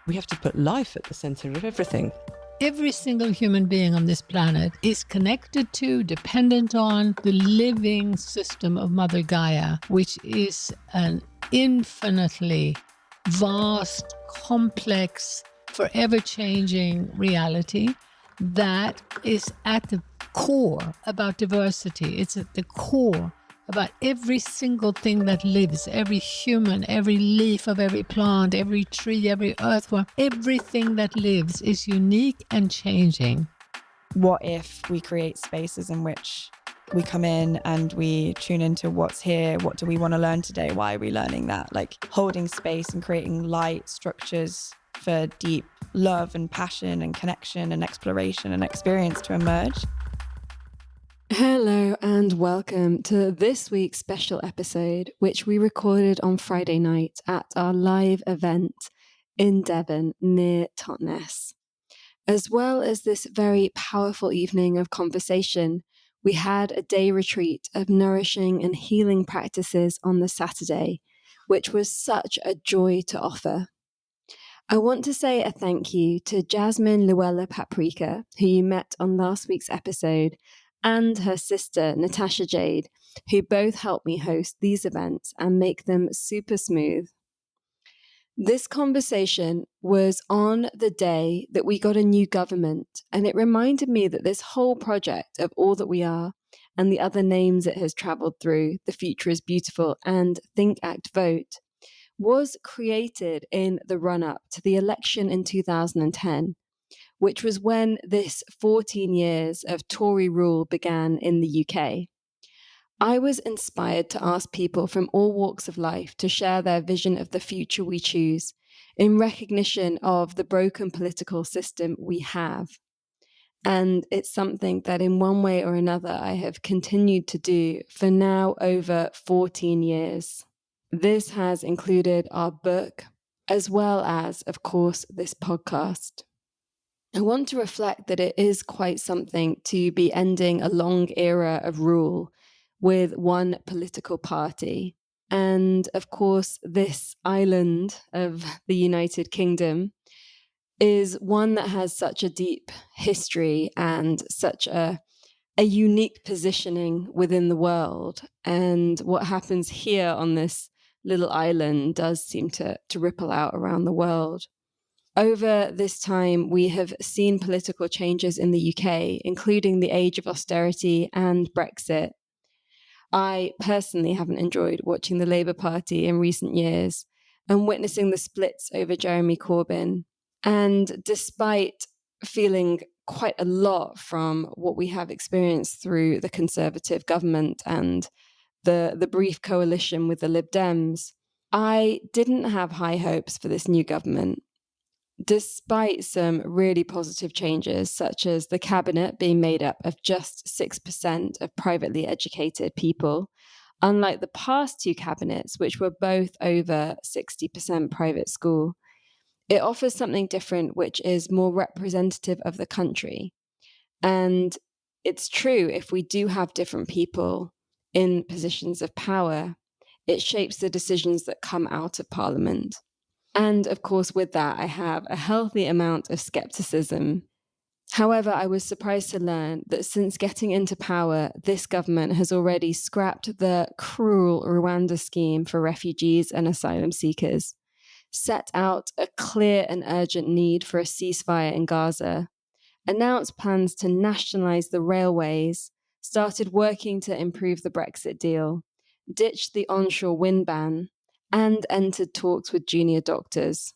We have to put life at the center of everything. Every single human being on this planet is connected to, dependent on the living system of Mother Gaia, which is an infinitely vast, complex, forever changing reality that is at the core about diversity. It's at the core about every single thing that lives, every human, every leaf of every plant, every tree, every earthworm, everything that lives is unique and changing. What if we create spaces in which we come in and we tune into what's here? What do we want to learn today? Why are we learning that? Like holding space and creating light structures for deep love and passion and connection and exploration and experience to emerge. Hello and welcome to this week's special episode, which we recorded on Friday night at our live event in Devon near Totnes. As well as this very powerful evening of conversation, we had a day retreat of nourishing and healing practices on the Saturday, which was such a joy to offer. I want to say a thank you to Jasmine Luella Paprika, who you met on last week's episode, and her sister, Natasha Jade, who both helped me host these events and make them super smooth. This conversation was on the day that we got a new government, and it reminded me that this whole project of All That We Are and the other names it has traveled through, The Future is Beautiful and Think, Act, Vote, was created in the run-up to the election in 2010, which was when this 14 years of Tory rule began in the UK. I was inspired to ask people from all walks of life to share their vision of the future we choose in recognition of the broken political system we have. And it's something that in one way or another I have continued to do for now over 14 years. This has included our book, as well as, of course, this podcast. I want to reflect that it is quite something to be ending a long era of rule with one political party. And of course, this island of the United Kingdom is one that has such a deep history and such a unique positioning within the world. And what happens here on this little island does seem to ripple out around the world. Over this time, we have seen political changes in the UK, including the age of austerity and Brexit. I personally haven't enjoyed watching the Labour Party in recent years and witnessing the splits over Jeremy Corbyn. And despite feeling quite a lot from what we have experienced through the Conservative government and the brief coalition with the Lib Dems, I didn't have high hopes for this new government. Despite some really positive changes, such as the cabinet being made up of just 6% of privately educated people, unlike the past two cabinets, which were both over 60% private school, it offers something different, which is more representative of the country. And it's true, if we do have different people in positions of power, it shapes the decisions that come out of Parliament. And of course, with that, I have a healthy amount of skepticism. However, I was surprised to learn that since getting into power, this government has already scrapped the cruel Rwanda scheme for refugees and asylum seekers, set out a clear and urgent need for a ceasefire in Gaza, announced plans to nationalize the railways, started working to improve the Brexit deal, ditched the onshore wind ban, and entered talks with junior doctors.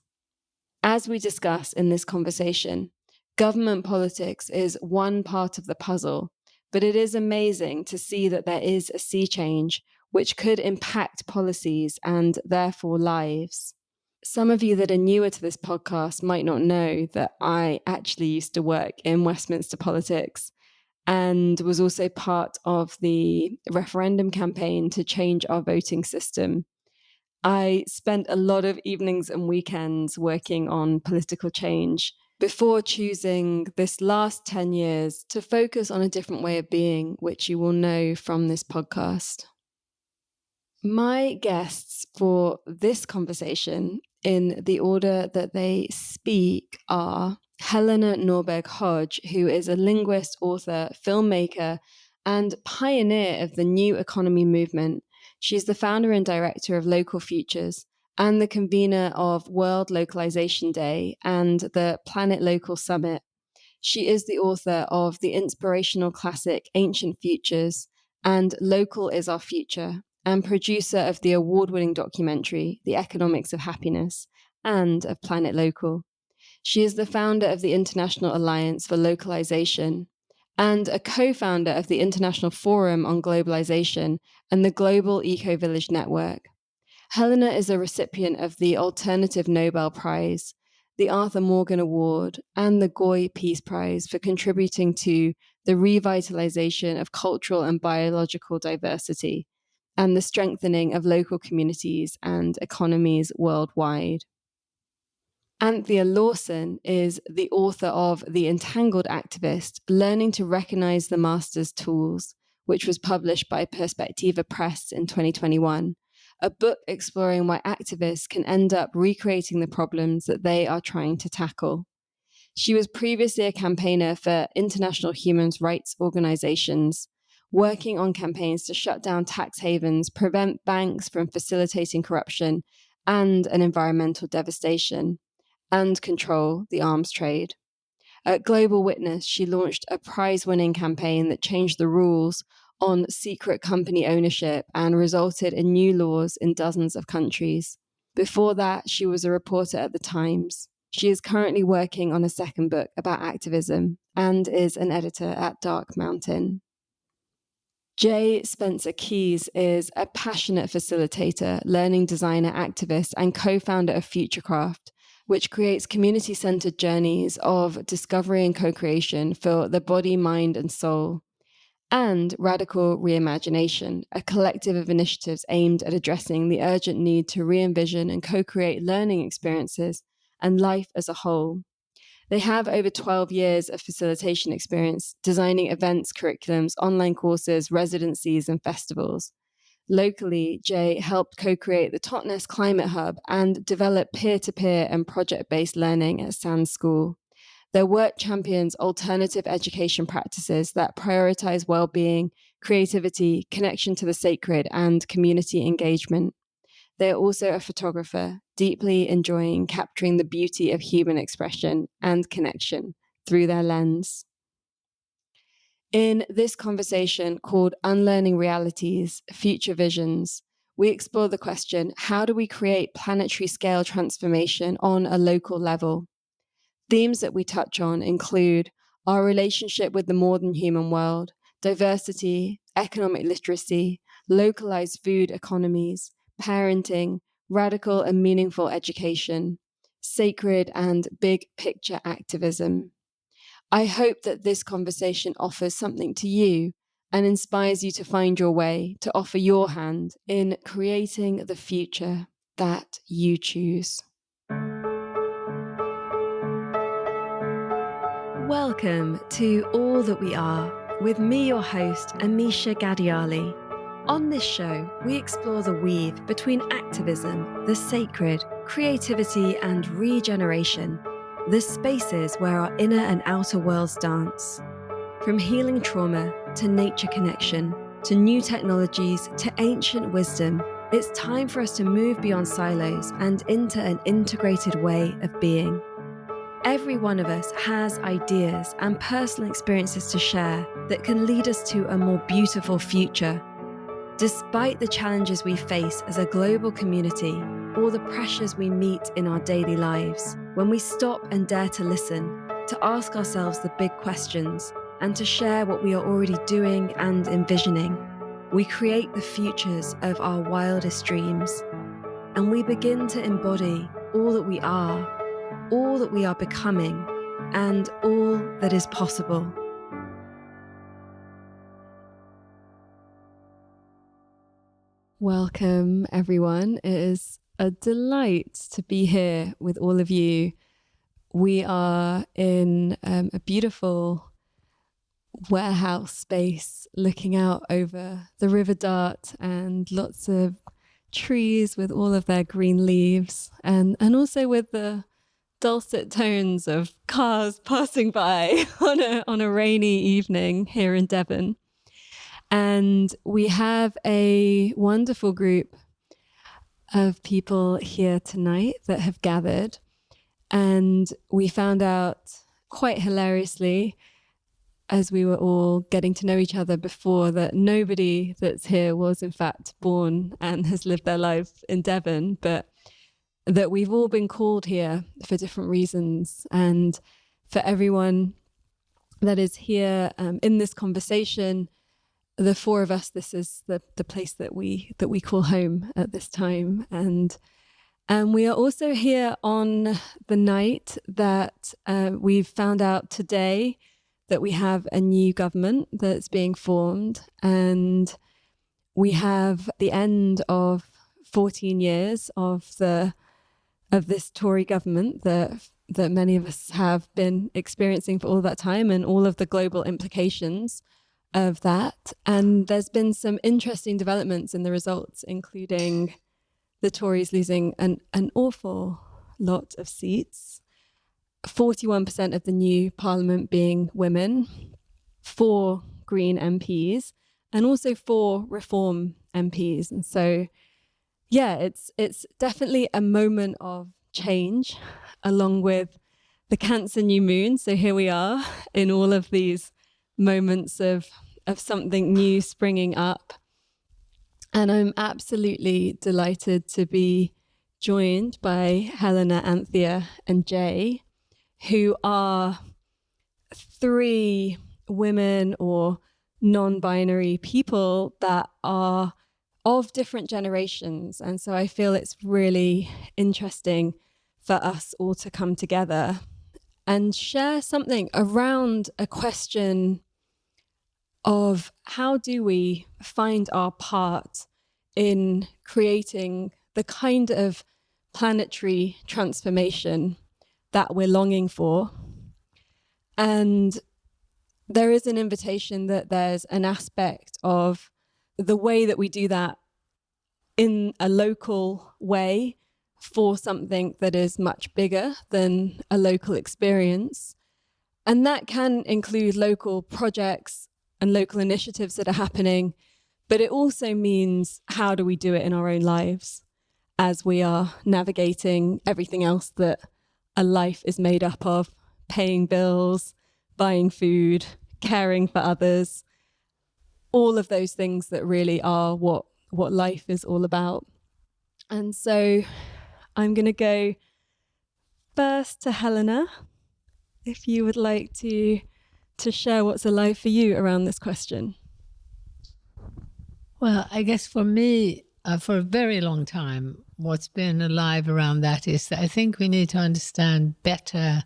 As we discuss in this conversation, government politics is one part of the puzzle, but it is amazing to see that there is a sea change which could impact policies and therefore lives. Some of you that are newer to this podcast might not know that I actually used to work in Westminster politics and was also part of the referendum campaign to change our voting system. I spent a lot of evenings and weekends working on political change before choosing this last 10 years to focus on a different way of being, which you will know from this podcast. My guests for this conversation, in the order that they speak are Helena Norberg-Hodge, who is a linguist, author, filmmaker, and pioneer of the new economy movement. She's the founder and director of Local Futures and the convener of World Localization Day and the Planet Local Summit. She is the author of the inspirational classic Ancient Futures and Local is Our Future, and producer of the award-winning documentary The Economics of Happiness and of Planet Local. She is the founder of the International Alliance for Localization and a co-founder of the International Forum on Globalization and the Global Eco-Village Network. Helena is a recipient of the Alternative Nobel Prize, the Arthur Morgan Award, and the Goy Peace Prize for contributing to the revitalization of cultural and biological diversity and the strengthening of local communities and economies worldwide. Anthea Lawson is the author of The Entangled Activist, Learning to Recognize the Master's Tools, which was published by Perspectiva Press in 2021, a book exploring why activists can end up recreating the problems that they are trying to tackle. She was previously a campaigner for international human rights organizations, working on campaigns to shut down tax havens, prevent banks from facilitating corruption and environmental devastation, and control the arms trade. At Global Witness, she launched a prize-winning campaign that changed the rules on secret company ownership and resulted in new laws in dozens of countries. Before that, she was a reporter at The Times. She is currently working on a second book about activism and is an editor at Dark Mountain. Jae Spencer-Keyse is a passionate facilitator, learning designer, activist, and co-founder of Futurecraft, which creates community-centered journeys of discovery and co-creation for the body, mind, and soul, and Radical Reimagination, a collective of initiatives aimed at addressing the urgent need to re-envision and co-create learning experiences and life as a whole. They have over 12 years of facilitation experience, designing events, curriculums, online courses, residencies, and festivals. Locally, Jae helped co-create the Totnes Climate Hub and develop peer-to-peer and project-based learning at Sand School. Their work champions alternative education practices that prioritize well-being, creativity, connection to the sacred, and community engagement. They are also a photographer, deeply enjoying capturing the beauty of human expression and connection through their lens. In this conversation called Unlearning Realities, Future Visions, we explore the question, how do we create planetary scale transformation on a local level? Themes that we touch on include our relationship with the modern human world, diversity, economic literacy, localized food economies, parenting, radical and meaningful education, sacred and big picture activism. I hope that this conversation offers something to you and inspires you to find your way, to offer your hand in creating the future that you choose. Welcome to All That We Are, with me, your host, Amisha Gadiali. On this show, we explore the weave between activism, the sacred, creativity, and regeneration, the spaces where our inner and outer worlds dance. From healing trauma to nature connection, to new technologies to ancient wisdom, it's time for us to move beyond silos and into an integrated way of being. Every one of us has ideas and personal experiences to share that can lead us to a more beautiful future. Despite the challenges we face as a global community or the pressures we meet in our daily lives, when we stop and dare to listen, to ask ourselves the big questions, and to share what we are already doing and envisioning, we create the futures of our wildest dreams. And we begin to embody all that we are becoming, and all that is possible. Welcome, everyone. It is a delight to be here with all of you. We are in a beautiful warehouse space looking out over the River Dart and lots of trees with all of their green leaves, and also with the dulcet tones of cars passing by on a rainy evening here in Devon. And we have a wonderful group of people here tonight that have gathered. And we found out quite hilariously, as we were all getting to know each other before, that nobody that's here was in fact born and has lived their life in Devon, but that we've all been called here for different reasons. And for everyone that is here in this conversation, the four of us, this is the place that we call home at this time. And we are also here on the night that we've found out today that we have a new government that's being formed, and we have the end of 14 years of this Tory government that many of us have been experiencing for all that time, and all of the global implications of that. And there's been some interesting developments in the results, including the Tories losing an awful lot of seats, 41% of the new parliament being women, 4 Green MPs, and also 4 Reform MPs. And so, yeah, it's definitely a moment of change, along with the Cancer new moon. So here we are in all of these moments of something new springing up. And I'm absolutely delighted to be joined by Helena, Anthea, and Jae, who are 3 women or non-binary people that are of different generations. And so I feel it's really interesting for us all to come together and share something around a question of how do we find our part in creating the kind of planetary transformation that we're longing for. And there is an invitation that there's an aspect of the way that we do that in a local way for something that is much bigger than a local experience. And that can include local projects and local initiatives that are happening, but it also means how do we do it in our own lives as we are navigating everything else that a life is made up of: paying bills, buying food, caring for others, all of those things that really are what life is all about. And so I'm going to go first to Helena, if you would like to share what's alive for you around this question. Well, I guess for me, for a very long time, what's been alive around that is that I think we need to understand better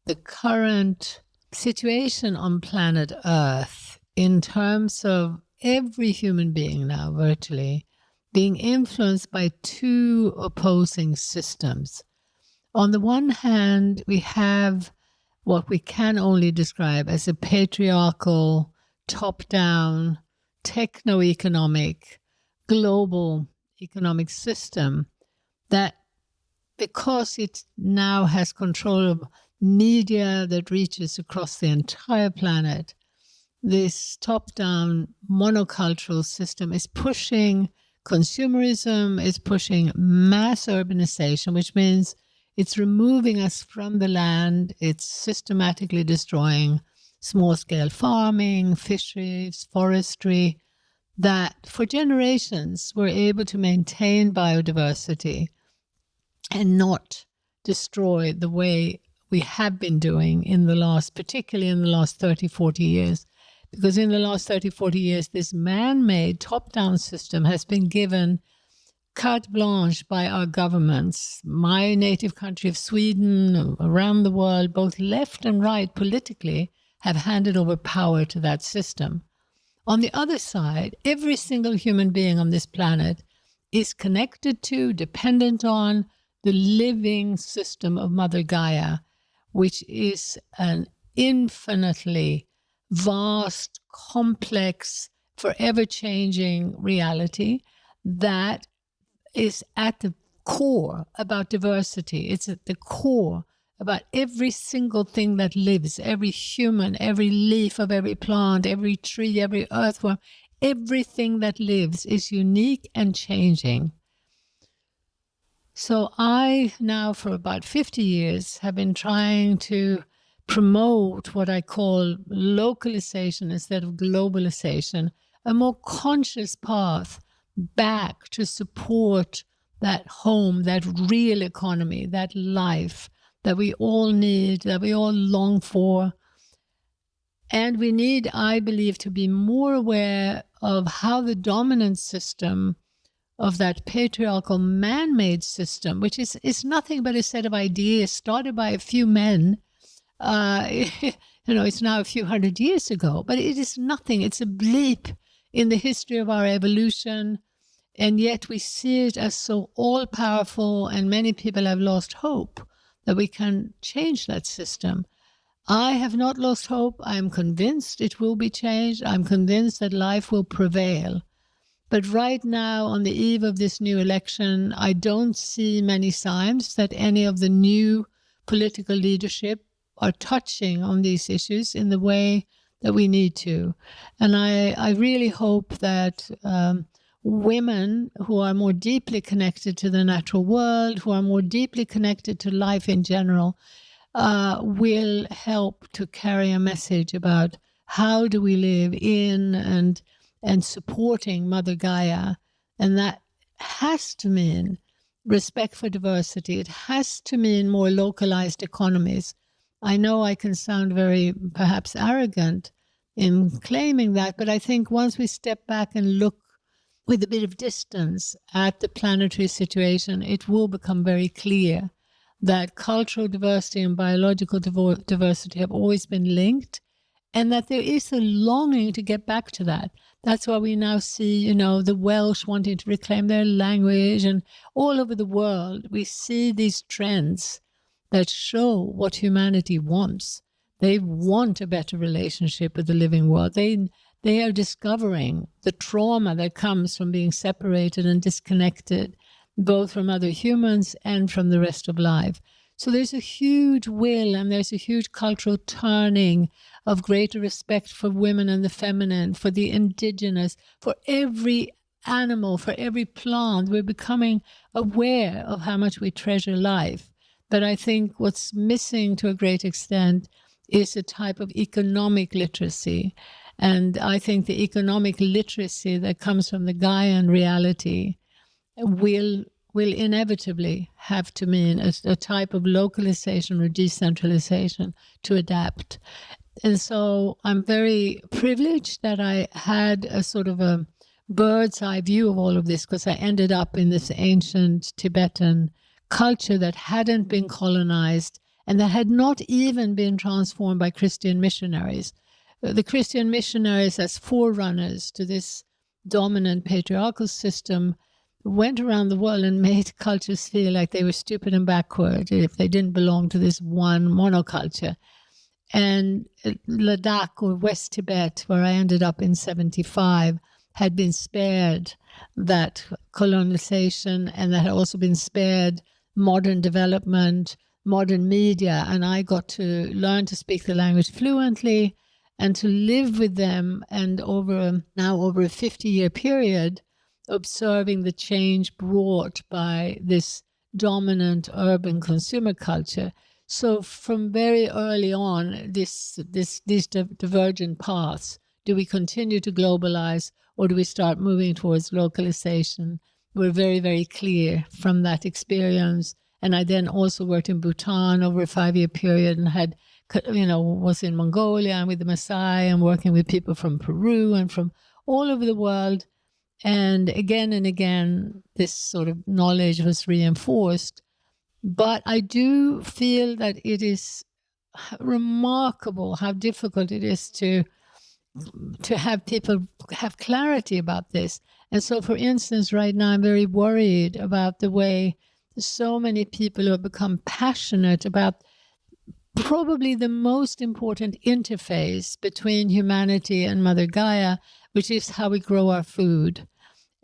the current situation on planet Earth in terms of every human being now virtually being influenced by 2 opposing systems. On the one hand, we have what we can only describe as a patriarchal, top-down, techno-economic, global economic system that, because it now has control of media that reaches across the entire planet, this top-down monocultural system is pushing consumerism, is pushing mass urbanization, which means it's removing us from the land. It's systematically destroying small-scale farming, fisheries, forestry, that for generations were able to maintain biodiversity and not destroy the way we have been doing particularly in the last 30, 40 years. Because in the last 30, 40 years, this man-made top-down system has been given carte blanche by our governments. My native country of Sweden, around the world, both left and right politically, have handed over power to that system. On the other side, every single human being on this planet is connected to, dependent on, the living system of Mother Gaia, which is an infinitely vast, complex, forever changing reality that is at the core about diversity. It's at the core about every single thing that lives, every human, every leaf of every plant, every tree, every earthworm, everything that lives is unique and changing. So I now, for about 50 years, have been trying to promote what I call localization instead of globalization, a more conscious path back to support that home, that real economy, that life that we all need, that we all long for. And we need, I believe, to be more aware of how the dominant system of that patriarchal man-made system, which is nothing but a set of ideas started by a few men, it's now a few hundred years ago, but it is nothing. It's a blip in the history of our evolution. And yet we see it as so all-powerful, and many people have lost hope that we can change that system. I have not lost hope. I'm convinced it will be changed. I'm convinced that life will prevail. But right now, on the eve of this new election, I don't see many signs that any of the new political leadership are touching on these issues in the way that we need to. And I really hope that women who are more deeply connected to the natural world, who are more deeply connected to life in general, will help to carry a message about how do we live in and supporting Mother Gaia. And that has to mean respect for diversity. It has to mean more localized economies. I know I can sound very perhaps arrogant in claiming that, but I think once we step back and look with a bit of distance at the planetary situation, it will become very clear that cultural diversity and biological diversity have always been linked, and that there is a longing to get back to that. That's why we now see, the Welsh wanting to reclaim their language, and all over the world, we see these trends that show what humanity wants. They want a better relationship with the living world. They are discovering the trauma that comes from being separated and disconnected, both from other humans and from the rest of life. So there's a huge will and there's a huge cultural turning of greater respect for women and the feminine, for the indigenous, for every animal, for every plant. We're becoming aware of how much we treasure life. But I think what's missing to a great extent is a type of economic literacy. And I think the economic literacy that comes from the Gaian reality will inevitably have to mean a type of localization or decentralization to adapt. And so I'm very privileged that I had a sort of a bird's eye view of all of this, because I ended up in this ancient Tibetan culture that hadn't been colonized and that had not even been transformed by Christian missionaries. The Christian missionaries, as forerunners to this dominant patriarchal system, went around the world and made cultures feel like they were stupid and backward if they didn't belong to this one monoculture. And Ladakh, or West Tibet, where I ended up in 1975, had been spared that colonization, and that had also been spared modern development, modern media. And I got to learn to speak the language fluently and to live with them, and over a 50-year period, observing the change brought by this dominant urban consumer culture. So from very early on, these divergent paths, do we continue to globalize or do we start moving towards localization? We're very, very clear from that experience. And I then also worked in Bhutan over a 5-year period and had, was in Mongolia and with the Maasai and working with people from Peru and from all over the world. And again, this sort of knowledge was reinforced. But I do feel that it is remarkable how difficult it is to have people have clarity about this. And so, for instance, right now I'm very worried about the way so many people who have become passionate about probably the most important interface between humanity and Mother Gaia, which is how we grow our food.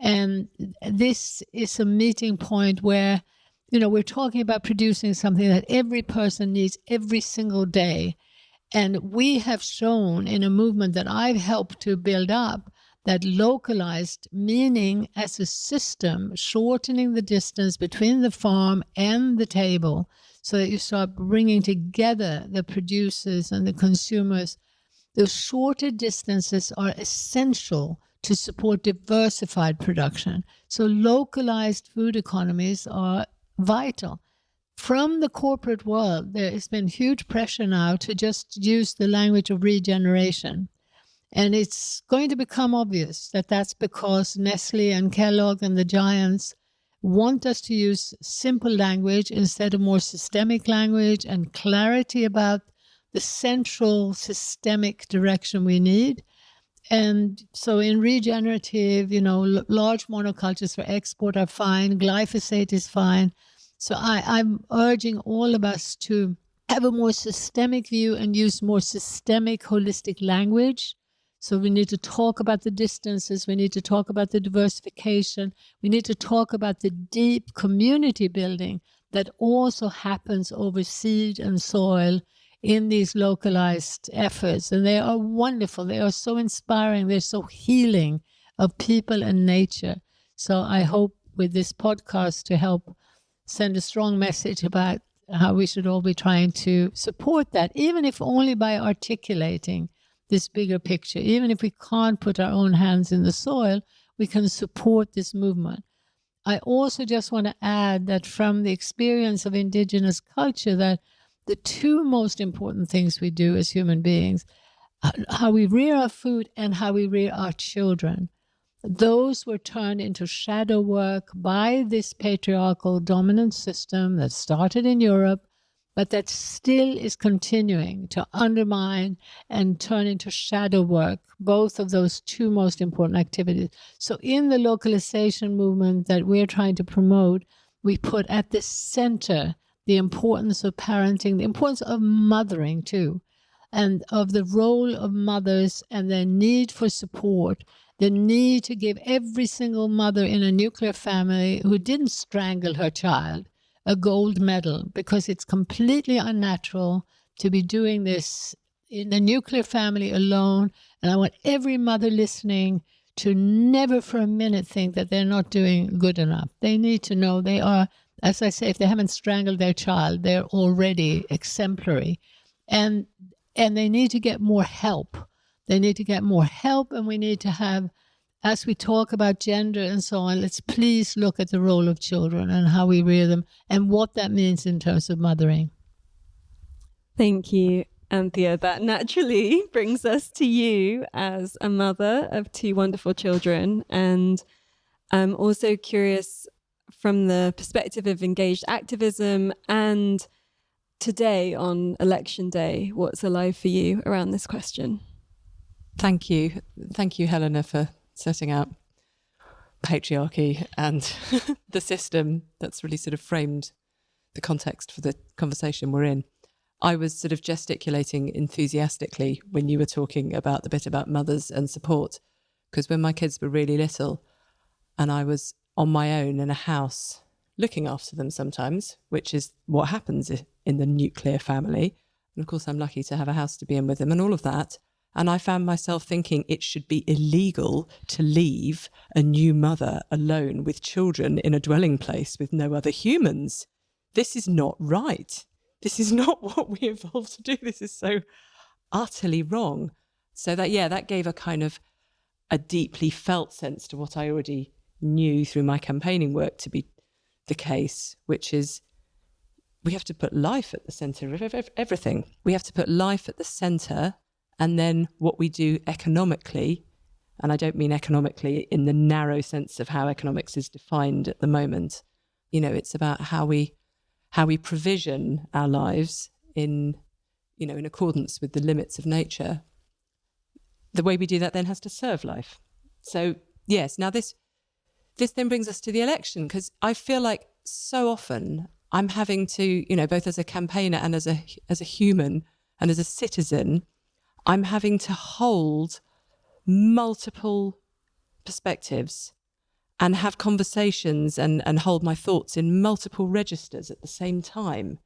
And this is a meeting point where we're talking about producing something that every person needs every single day. And we have shown in a movement that I've helped to build up that localized, meaning as a system, shortening the distance between the farm and the table so that you start bringing together the producers and the consumers. Those shorter distances are essential to support diversified production. So localized food economies are vital. From the corporate world, there has been huge pressure now to just use the language of regeneration. And it's going to become obvious that that's because Nestle and Kellogg and the giants want us to use simple language instead of more systemic language and clarity about the central systemic direction we need. And so in regenerative, large monocultures for export are fine. Glyphosate is fine. So I'm urging all of us to have a more systemic view and use more systemic, holistic language. So we need to talk about the distances. We need to talk about the diversification. We need to talk about the deep community building that also happens over seed and soil in these localized efforts. And they are wonderful. They are so inspiring. They're so healing of people and nature. So I hope with this podcast to help send a strong message about how we should all be trying to support that, even if only by articulating this bigger picture. Even if we can't put our own hands in the soil, we can support this movement. I also just want to add that from the experience of indigenous culture, that the two most important things we do as human beings, how we rear our food and how we rear our children, those were turned into shadow work by this patriarchal dominant system that started in Europe, but that still is continuing to undermine and turn into shadow work, both of those two most important activities. So in the localization movement that we're trying to promote, we put at the center the importance of parenting, the importance of mothering too, and of the role of mothers and their need for support, the need to give every single mother in a nuclear family who didn't strangle her child a gold medal, because it's completely unnatural to be doing this in a nuclear family alone. And I want every mother listening to never for a minute think that they're not doing good enough. They need to know they are, as I say, if they haven't strangled their child, they're already exemplary. And they need to get more help. They need to get more help, and we need to have, as we talk about gender and so on, let's please look at the role of children and how we rear them and what that means in terms of mothering. Thank you, Anthea. That naturally brings us to you as a mother of two wonderful children. And I'm also curious from the perspective of engaged activism and today on election day, what's alive for you around this question? Thank you. Thank you, Helena, for setting out patriarchy and the system that's really sort of framed the context for the conversation we're in. I was sort of gesticulating enthusiastically when you were talking about the bit about mothers and support, because when my kids were really little and I was on my own in a house looking after them sometimes, which is what happens in the nuclear family. And of course, I'm lucky to have a house to be in with them and all of that. And I found myself thinking it should be illegal to leave a new mother alone with children in a dwelling place with no other humans. This is not right. This is not what we evolved to do. This is so utterly wrong. So that gave a kind of a deeply felt sense to what I already knew through my campaigning work to be the case, which is we have to put life at the centre of everything. We have to put life at the centre, and then what we do economically, and I don't mean economically in the narrow sense of how economics is defined at the moment. It's about how we provision our lives in accordance with the limits of nature. The way we do that then has to serve life. So yes, now this then brings us to the election, because I feel like so often I'm having to, both as a campaigner and as a human and as a citizen, I'm having to hold multiple perspectives and have conversations and hold my thoughts in multiple registers at the same time,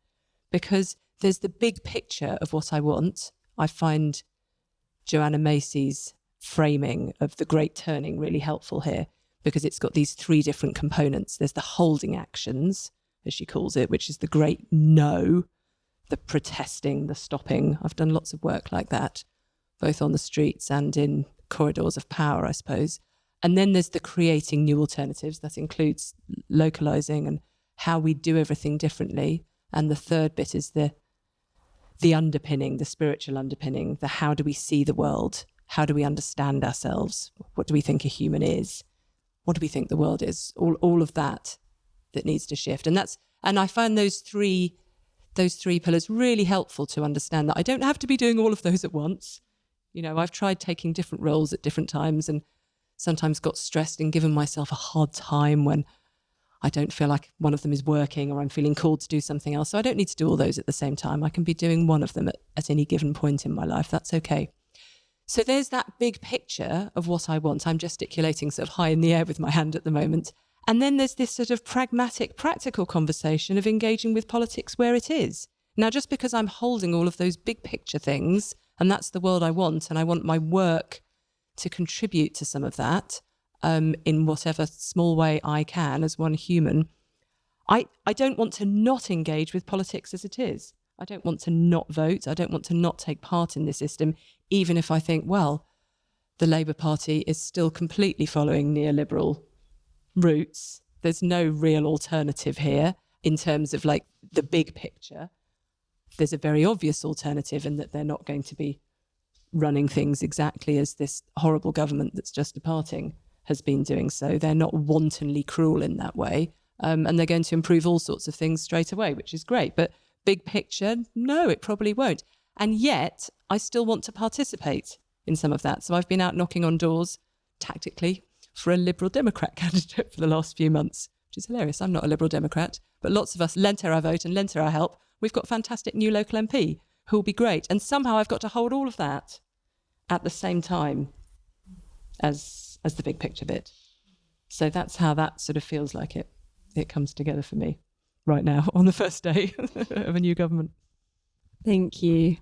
because there's the big picture of what I want. I find Joanna Macy's framing of the great turning really helpful here, because it's got these three different components. There's the holding actions, as she calls it, which is the great no, the protesting, the stopping. I've done lots of work like that, both on the streets and in corridors of power, I suppose. And then there's the creating new alternatives. That includes localizing and how we do everything differently. And the third bit is the underpinning, the spiritual underpinning, the how do we see the world? How do we understand ourselves? What do we think a human is? What do we think the world is? All of that needs to shift. And I find those three pillars really helpful to understand that I don't have to be doing all of those at once. You know, I've tried taking different roles at different times and sometimes got stressed and given myself a hard time when I don't feel like one of them is working or I'm feeling called to do something else. So I don't need to do all those at the same time. I can be doing one of them at any given point in my life. That's okay. So there's that big picture of what I want. I'm gesticulating sort of high in the air with my hand at the moment. And then there's this sort of pragmatic, practical conversation of engaging with politics where it is. Now, just because I'm holding all of those big picture things, and that's the world I want, and I want my work to contribute to some of that in whatever small way I can as one human, I don't want to not engage with politics as it is. I don't want to not vote. I don't want to not take part in this system, even if I think, well, the Labour Party is still completely following neoliberal routes. There's no real alternative here in terms of like the big picture. There's a very obvious alternative in that they're not going to be running things exactly as this horrible government that's just departing has been doing so. They're not wantonly cruel in that way. And they're going to improve all sorts of things straight away, which is great. But big picture, no, it probably won't. And yet I still want to participate in some of that. So I've been out knocking on doors tactically for a Liberal Democrat candidate for the last few months, which is hilarious. I'm not a Liberal Democrat, but lots of us lent her our vote and lent her our help. We've got fantastic new local MP who will be great. And somehow I've got to hold all of that at the same time as the big picture bit. So that's how that sort of feels like it comes together for me right now on the first day of a new government. Thank you.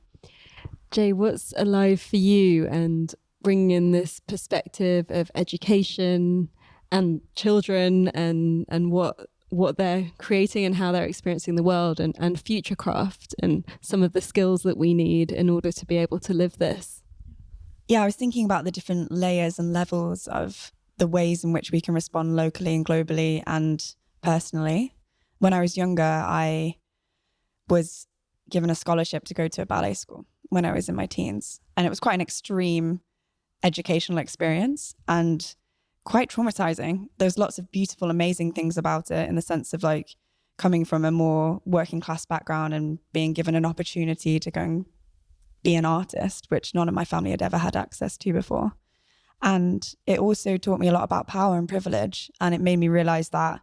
Jae, what's alive for you and bringing in this perspective of education and children and what they're creating and how they're experiencing the world and futurecraft and some of the skills that we need in order to be able to live this? Yeah, I was thinking about the different layers and levels of the ways in which we can respond locally and globally and personally. When I was younger, I was given a scholarship to go to a ballet school when I was in my teens. And it was quite an extreme educational experience and quite traumatizing. There's lots of beautiful, amazing things about it in the sense of like coming from a more working class background and being given an opportunity to go and be an artist, which none of my family had ever had access to before. And it also taught me a lot about power and privilege. And it made me realize that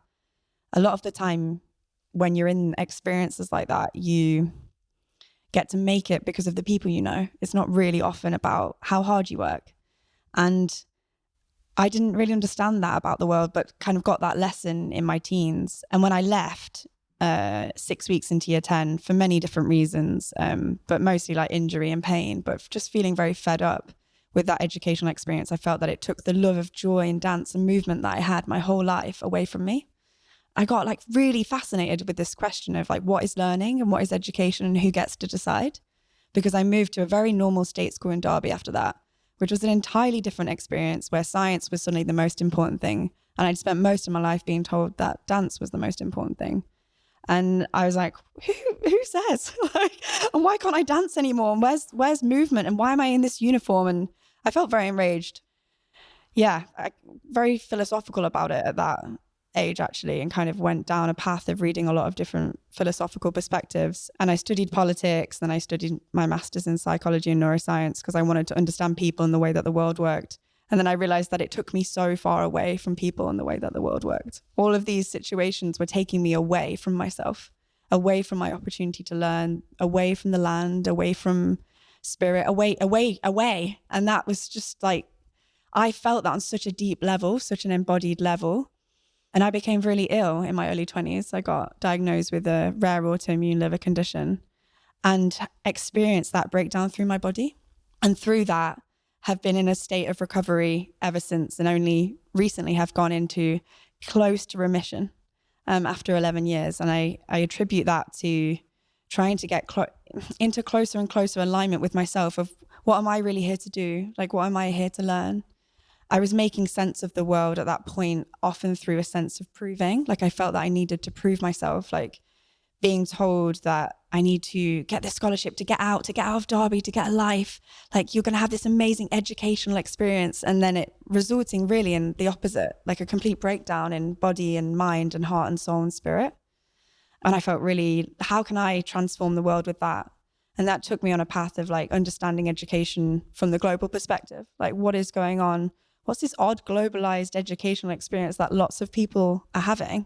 a lot of the time when you're in experiences like that, you get to make it because of the people you know. It's not really often about how hard you work. And I didn't really understand that about the world, but kind of got that lesson in my teens. And when I left 6 weeks into year 10 for many different reasons, but mostly like injury and pain, but just feeling very fed up with that educational experience, I felt that it took the love of joy and dance and movement that I had my whole life away from me. I got like really fascinated with this question of like, what is learning and what is education and who gets to decide? Because I moved to a very normal state school in Derby after that, which was an entirely different experience where science was suddenly the most important thing. And I'd spent most of my life being told that dance was the most important thing. And I was like, who says? Like, and why can't I dance anymore? And where's movement? And why am I in this uniform? And I felt very enraged. Yeah, very philosophical about it at that age, actually, and kind of went down a path of reading a lot of different philosophical perspectives. And I studied politics, then I studied my master's in psychology and neuroscience because I wanted to understand people and the way that the world worked. And then I realized that it took me so far away from people and the way that the world worked. All of these situations were taking me away from myself, away from my opportunity to learn, away from the land, away from spirit, away. And that was just like, I felt that on such a deep level, such an embodied level. And I became really ill in my early 20s. I got diagnosed with a rare autoimmune liver condition and experienced that breakdown through my body. And through that, have been in a state of recovery ever since, and only recently have gone into close to remission after 11 years. And I attribute that to trying to get into closer and closer alignment with myself of what am I really here to do? Like, what am I here to learn? I was making sense of the world at that point, often through a sense of proving. Like, I felt that I needed to prove myself, like being told that I need to get this scholarship to get out of Derby, to get a life. Like, you're going to have this amazing educational experience. And then it resulting really in the opposite, like a complete breakdown in body and mind and heart and soul and spirit. And I felt really, how can I transform the world with that? And that took me on a path of like understanding education from the global perspective. Like, what is going on? What's this odd globalized educational experience that lots of people are having?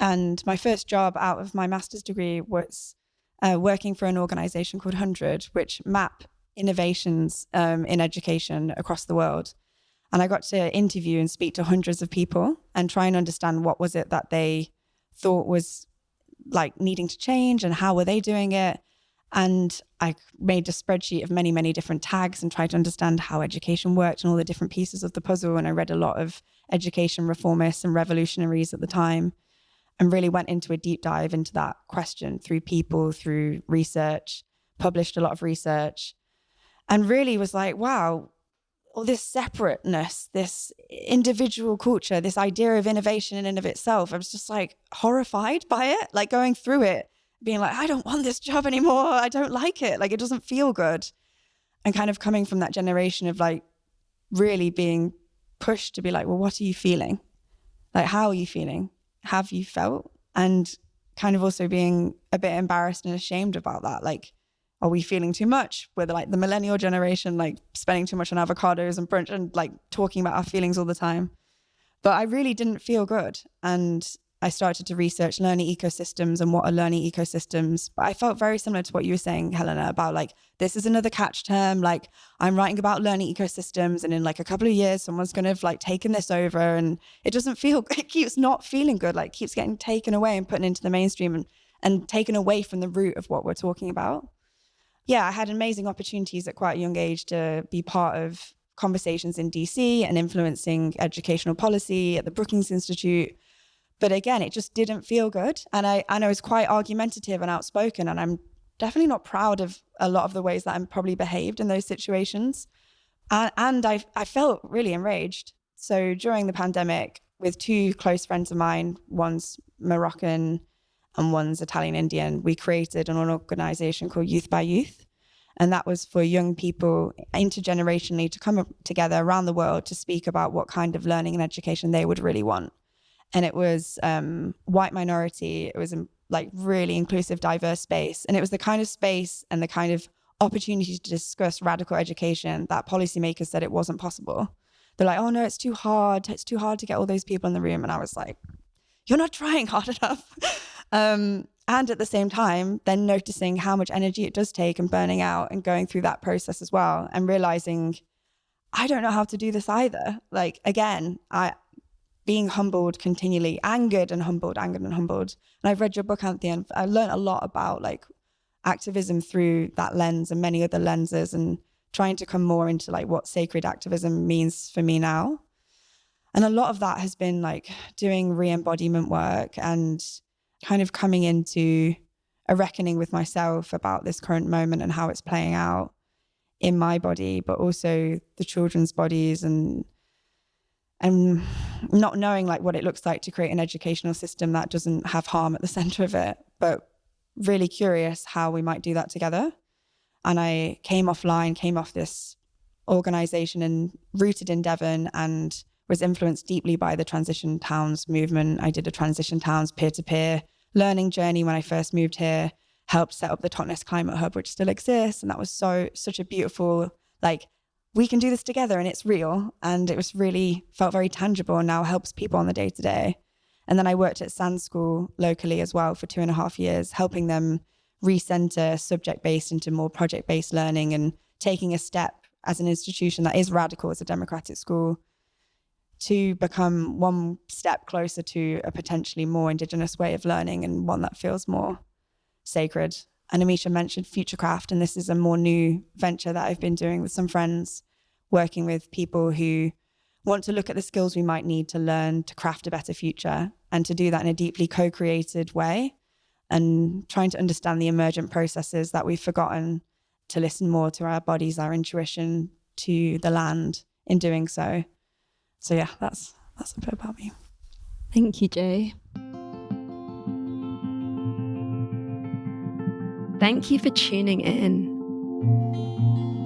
And my first job out of my master's degree was working for an organization called 100, which map innovations in education across the world. And I got to interview and speak to hundreds of people and try and understand what was it that they thought was like needing to change and how were they doing it. And I made a spreadsheet of many, many different tags and tried to understand how education worked and all the different pieces of the puzzle. And I read a lot of education reformists and revolutionaries at the time and really went into a deep dive into that question through people, through research, published a lot of research, and really was like, wow, all this separateness, this individual culture, this idea of innovation in and of itself. I was just like horrified by it, like going through it, being like, I don't want this job anymore. I don't like it. Like, it doesn't feel good. And kind of coming from that generation of like really being pushed to be like, well, what are you feeling? Like, how are you feeling? Have you felt? And kind of also being a bit embarrassed and ashamed about that. Like, are we feeling too much? We're like the millennial generation, like spending too much on avocados and brunch and like talking about our feelings all the time. But I really didn't feel good. And I started to research learning ecosystems and what are learning ecosystems. But I felt very similar to what you were saying, Helena, about like, this is another catch term. Like, I'm writing about learning ecosystems and in like a couple of years, someone's going to have like taken this over and it doesn't feel, it keeps not feeling good. Like, keeps getting taken away and put into the mainstream and taken away from the root of what we're talking about. Yeah, I had amazing opportunities at quite a young age to be part of conversations in DC and influencing educational policy at the Brookings Institute. But again, it just didn't feel good. And I was quite argumentative and outspoken. And I'm definitely not proud of a lot of the ways that I'm probably behaved in those situations. And I felt really enraged. So during the pandemic, with two close friends of mine, one's Moroccan and one's Italian Indian, we created an organization called Youth by Youth. And that was for young people intergenerationally to come together around the world to speak about what kind of learning and education they would really want. And it was white minority. It was like really inclusive, diverse space. And it was the kind of space and the kind of opportunity to discuss radical education that policymakers said it wasn't possible. They're like, oh no, it's too hard. It's too hard to get all those people in the room. And I was like, you're not trying hard enough. And at the same time, then noticing how much energy it does take and burning out and going through that process as well. And realizing I don't know how to do this either. Like, again, being humbled continually, angered and humbled. And I've read your book, Anthea, and I learned a lot about like activism through that lens and many other lenses, and trying to come more into like what sacred activism means for me now. And a lot of that has been like doing re-embodiment work and kind of coming into a reckoning with myself about this current moment and how it's playing out in my body, but also the children's bodies, and not knowing like what it looks like to create an educational system that doesn't have harm at the center of it, but really curious how we might do that together. And I came off this organization and rooted in Devon, and was influenced deeply by the Transition Towns movement. I did a Transition Towns peer-to-peer learning journey when I first moved here, helped set up the Totnes Climate Hub, which still exists. And that was such a beautiful, like, we can do this together and it's real. And it was really felt very tangible and now helps people on the day to day. And then I worked at Sand School locally as well for 2.5 years, helping them recenter subject-based into more project-based learning, and taking a step as an institution that is radical as a democratic school to become one step closer to a potentially more Indigenous way of learning and one that feels more sacred. And Amisha mentioned Futurecraft, and this is a more new venture that I've been doing with some friends, working with people who want to look at the skills we might need to learn to craft a better future, and to do that in a deeply co-created way, and trying to understand the emergent processes that we've forgotten, to listen more to our bodies, our intuition, to the land in doing so. So yeah, that's a bit about me. Thank you, Jae. Thank you for tuning in.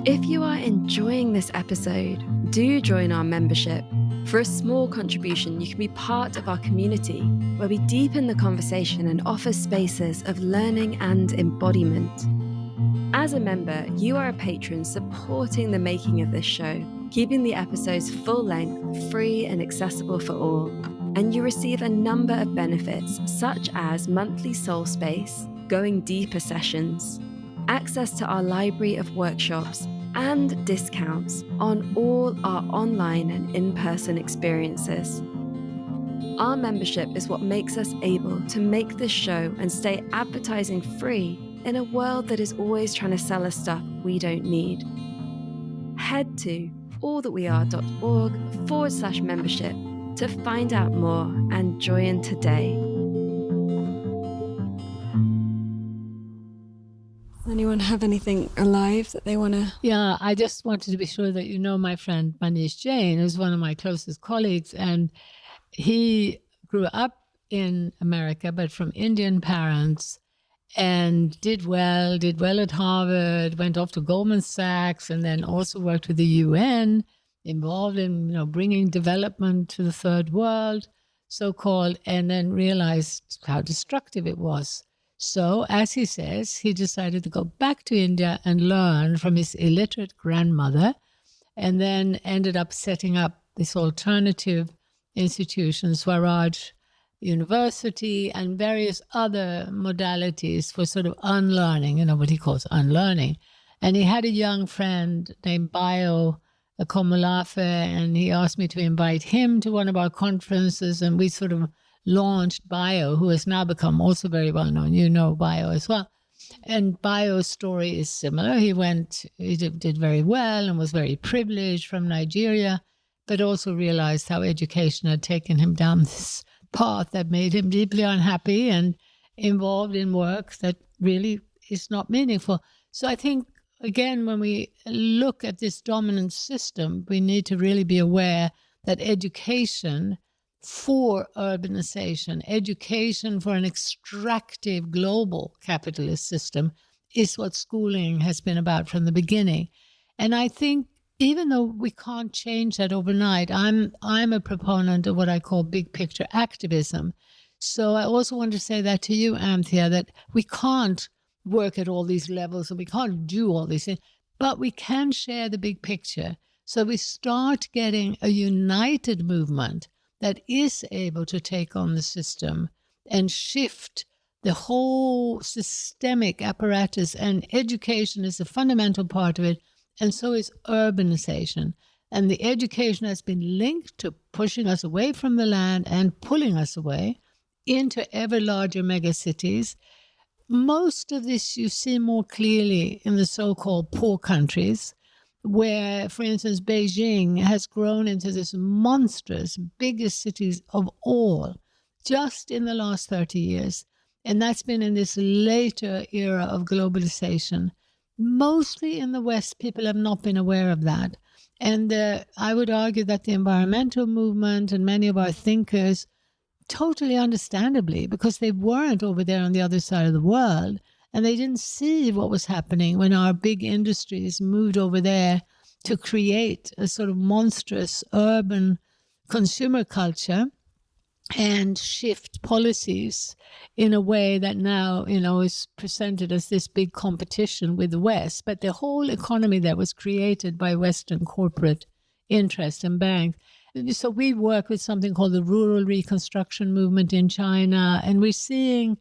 If you are enjoying this episode, do join our membership. For a small contribution, you can be part of our community, where we deepen the conversation and offer spaces of learning and embodiment. As a member, you are a patron supporting the making of this show, keeping the episodes full length, free and accessible for all. And you receive a number of benefits, such as monthly soul space, going deeper sessions, access to our library of workshops, and discounts on all our online and in-person experiences. Our membership is what makes us able to make this show and stay advertising free in a world that is always trying to sell us stuff we don't need. Head to allthatweare.org/membership to find out more and join today. Does anyone have anything alive that they want to? Yeah, I just wanted to be sure that you know my friend Manish Jain, who's one of my closest colleagues, and he grew up in America, but from Indian parents, and did well at Harvard, went off to Goldman Sachs, and then also worked with the UN, involved in bringing development to the third world, so-called, and then realized how destructive it was. So, as he says, he decided to go back to India and learn from his illiterate grandmother, and then ended up setting up this alternative institution, Swaraj University, and various other modalities for sort of unlearning, what he calls unlearning. And he had a young friend named Bayo Komolafe, and he asked me to invite him to one of our conferences, and we sort of launched Bayo, who has now become also very well known. You know Bayo as well. And Bayo's story is similar. He did very well and was very privileged from Nigeria, but also realized how education had taken him down this path that made him deeply unhappy and involved in work that really is not meaningful. So I think, again, when we look at this dominant system, we need to really be aware that education for urbanization, education for an extractive global capitalist system is what schooling has been about from the beginning. And I think even though we can't change that overnight, I'm a proponent of what I call big picture activism. So I also want to say that to you, Anthea, that we can't work at all these levels and we can't do all these things, but we can share the big picture. So we start getting a united movement that is able to take on the system and shift the whole systemic apparatus, and education is a fundamental part of it, and so is urbanization. And the education has been linked to pushing us away from the land and pulling us away into ever larger megacities. Most of this you see more clearly in the so-called poor countries, where, for instance, Beijing has grown into this monstrous, biggest cities of all, just in the last 30 years. And that's been in this later era of globalization. Mostly in the West, people have not been aware of that. And I would argue that the environmental movement and many of our thinkers, totally understandably, because they weren't over there on the other side of the world, and they didn't see what was happening when our big industries moved over there to create a sort of monstrous urban consumer culture and shift policies in a way that now, is presented as this big competition with the West. But the whole economy that was created by Western corporate interest and banks. So we work with something called the Rural Reconstruction Movement in China, and we're seeing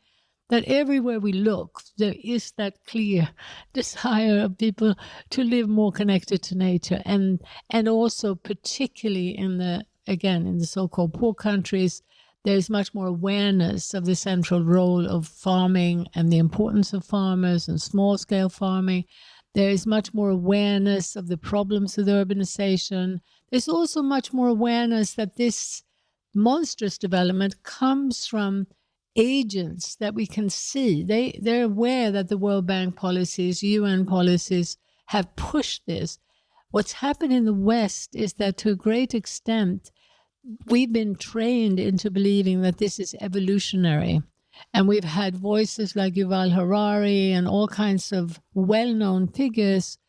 that everywhere we look, there is that clear desire of people to live more connected to nature, and also particularly in the again, in the so-called poor countries, there's much more awareness of the central role of farming and the importance of farmers and small-scale farming. There is much more awareness of the problems with urbanization. There's also much more awareness that this monstrous development comes from agents that we can see. They're aware that the World Bank policies, UN policies have pushed this. What's happened in the West is that to a great extent, we've been trained into believing that this is evolutionary. And we've had voices like Yuval Harari and all kinds of well-known figures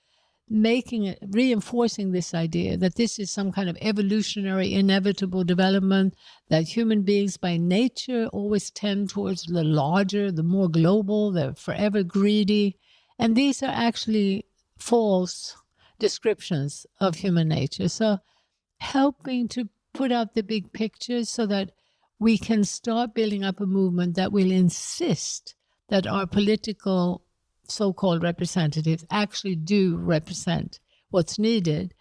reinforcing this idea that this is some kind of evolutionary, inevitable development, that human beings by nature always tend towards the larger, the more global, they're forever greedy. And these are actually false descriptions of human nature. So helping to put out the big picture so that we can start building up a movement that will insist that our political so-called representatives actually do represent what's needed.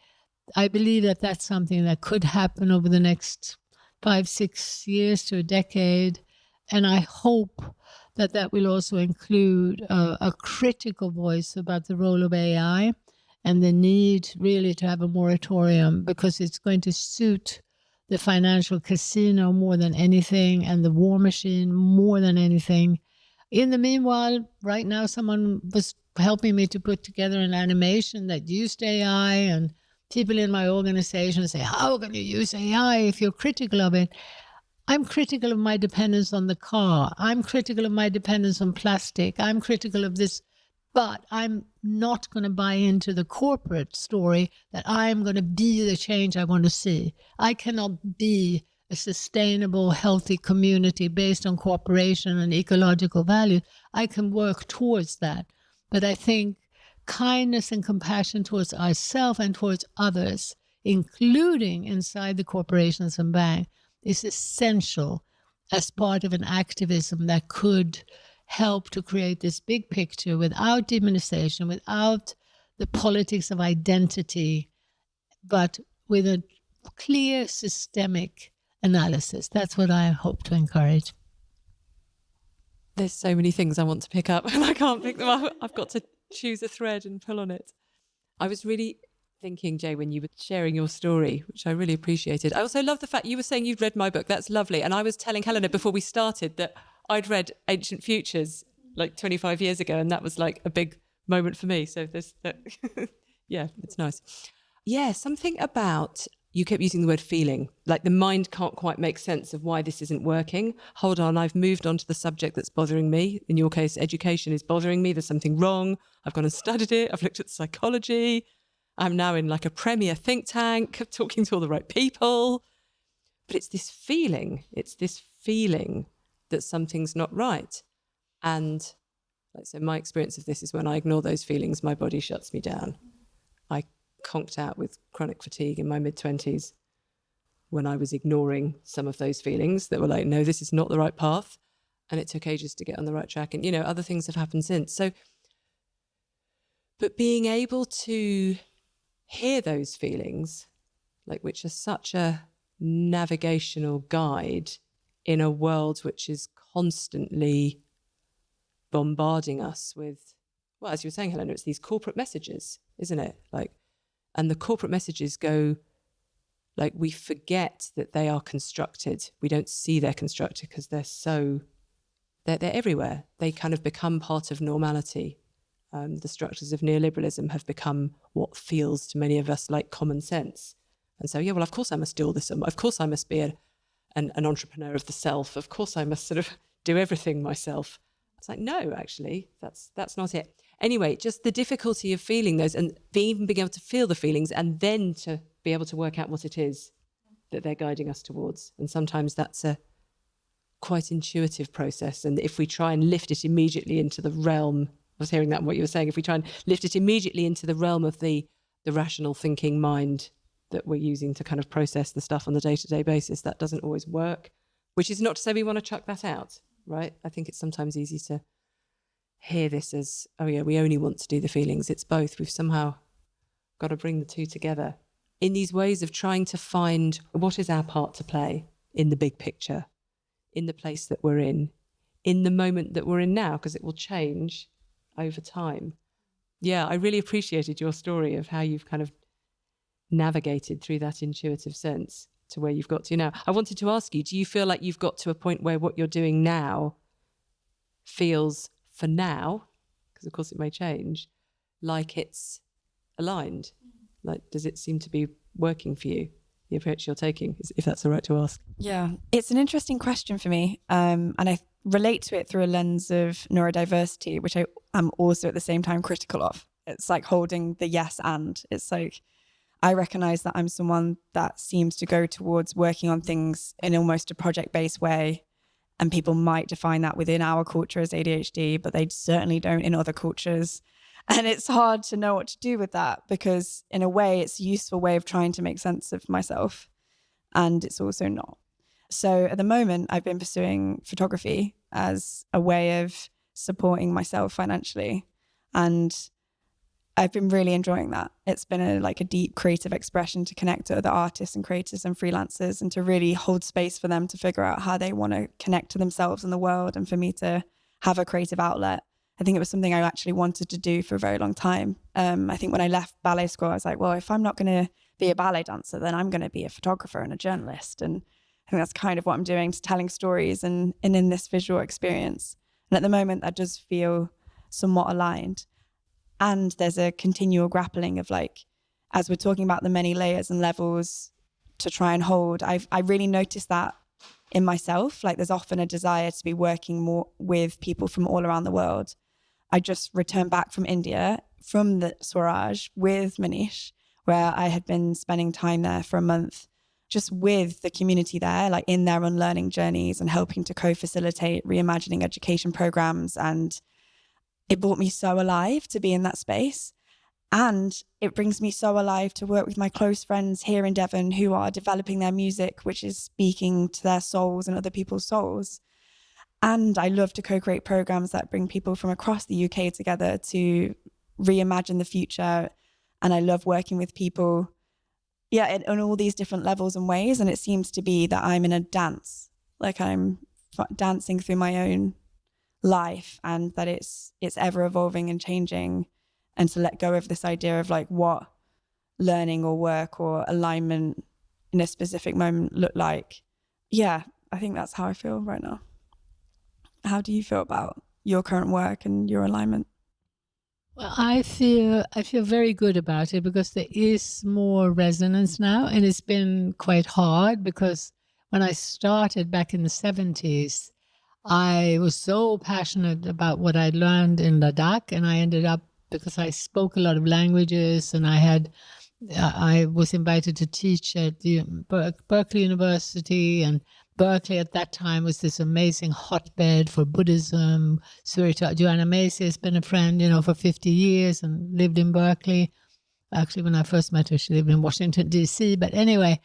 I believe that that's something that could happen over the next 5-6 years to a decade. And I hope that that will also include a critical voice about the role of AI and the need really to have a moratorium, because it's going to suit the financial casino more than anything and the war machine more than anything. In the meanwhile, right now, someone was helping me to put together an animation that used AI, and people in my organization say, how can you use AI if you're critical of it? I'm critical of my dependence on the car. I'm critical of my dependence on plastic. I'm critical of this, but I'm not going to buy into the corporate story that I'm going to be the change I want to see. I cannot be a sustainable, healthy community based on cooperation and ecological value. I can work towards that. But I think kindness and compassion towards ourselves and towards others, including inside the corporations and banks, is essential as part of an activism that could help to create this big picture without demonization, without the politics of identity, but with a clear systemic analysis. That's what I hope to encourage. There's so many things I want to pick up and I can't pick them up. I've got to choose a thread and pull on it. I was really thinking, Jae, when you were sharing your story, which I really appreciated. I also love the fact you were saying you'd read my book. That's lovely. And I was telling Helena before we started that I'd read Ancient Futures like 25 years ago, and that was like a big moment for me. So there's that. Yeah, it's nice. Yeah, something about, you kept using the word feeling, like the mind can't quite make sense of why this isn't working. Hold on, I've moved on to the subject that's bothering me. In your case, education is bothering me. There's something wrong. I've gone and studied it. I've looked at psychology. I'm now in like a premier think tank, talking to all the right people. But it's this feeling that something's not right. And like, so my experience of this is when I ignore those feelings, my body shuts me down. I conked out with chronic fatigue in my mid-20s when I was ignoring some of those feelings that were like, no, this is not the right path. And it took ages to get on the right track. And, you know, other things have happened since. So, but being able to hear those feelings, like, which are such a navigational guide in a world which is constantly bombarding us with, well, as you were saying, Helena, it's these corporate messages, isn't it? Like, and the corporate messages go, like, we forget that they are constructed. We don't see they're constructed because they're everywhere. They kind of become part of normality. The structures of neoliberalism have become what feels to many of us like common sense. And so, yeah, well, of course I must do all this. Of course I must be an entrepreneur of the self. Of course I must sort of do everything myself. It's like, no, actually, that's not it. Anyway, just the difficulty of feeling those and even being able to feel the feelings and then to be able to work out what it is that they're guiding us towards. And sometimes that's a quite intuitive process. And if we try and lift it immediately into the realm, I was hearing that in what you were saying, if we try and lift it immediately into the realm of the rational thinking mind that we're using to kind of process the stuff on the day-to-day basis, that doesn't always work, which is not to say we want to chuck that out, right? I think it's sometimes easy to hear this as, oh yeah, we only want to do the feelings. It's both. We've somehow got to bring the two together. in these ways of trying to find what is our part to play in the big picture, in the place that we're in the moment that we're in now, because it will change over time. Yeah, I really appreciated your story of how you've kind of navigated through that intuitive sense to where you've got to now. I wanted to ask you, do you feel like you've got to a point where what you're doing now feels, for now, because of course it may change, like it's aligned? Like, does it seem to be working for you, the approach you're taking, if that's all right to ask? Yeah, it's an interesting question for me. And I relate to it through a lens of neurodiversity, which I am also at the same time critical of. It's like holding the yes and. It's like, I recognize that I'm someone that seems to go towards working on things in almost a project-based way. And people might define that within our culture as ADHD, but they certainly don't in other cultures. And it's hard to know what to do with that, because in a way it's a useful way of trying to make sense of myself. And it's also not. So at the moment, I've been pursuing photography as a way of supporting myself financially. And I've been really enjoying that. It's been a deep creative expression to connect to other artists and creators and freelancers, and to really hold space for them to figure out how they want to connect to themselves and the world, and for me to have a creative outlet. I think it was something I actually wanted to do for a very long time. I think when I left ballet school, I was like, well, if I'm not going to be a ballet dancer, then I'm going to be a photographer and a journalist. And I think that's kind of what I'm doing, to telling stories and in this visual experience. And at the moment, that does feel somewhat aligned. And there's a continual grappling of, like, as we're talking about the many layers and levels to try and hold, I really noticed that in myself. Like, there's often a desire to be working more with people from all around the world. I just returned back from India, from the Swaraj with Manish, where I had been spending time there for a month, just with the community there, like in their unlearning journeys, and helping to co-facilitate reimagining education programs. And it brought me so alive to be in that space. And it brings me so alive to work with my close friends here in Devon who are developing their music, which is speaking to their souls and other people's souls. And I love to co-create programs that bring people from across the UK together to reimagine the future. And I love working with people, on all these different levels and ways. And it seems to be that I'm in a dance, like I'm dancing through my own life, and that it's ever evolving and changing. And to let go of this idea of like what learning or work or alignment in a specific moment look like. Yeah, I think that's how I feel right now. How do you feel about your current work and your alignment? Well, I feel very good about it, because there is more resonance now, and it's been quite hard, because when I started back in the 70s, I was so passionate about what I learned in Ladakh, and I ended up, because I spoke a lot of languages, and I was invited to teach at the Berkeley University, and Berkeley at that time was this amazing hotbed for Buddhism. Joanna Macy has been a friend, for 50 years and lived in Berkeley. Actually, when I first met her, she lived in Washington, D.C. But anyway,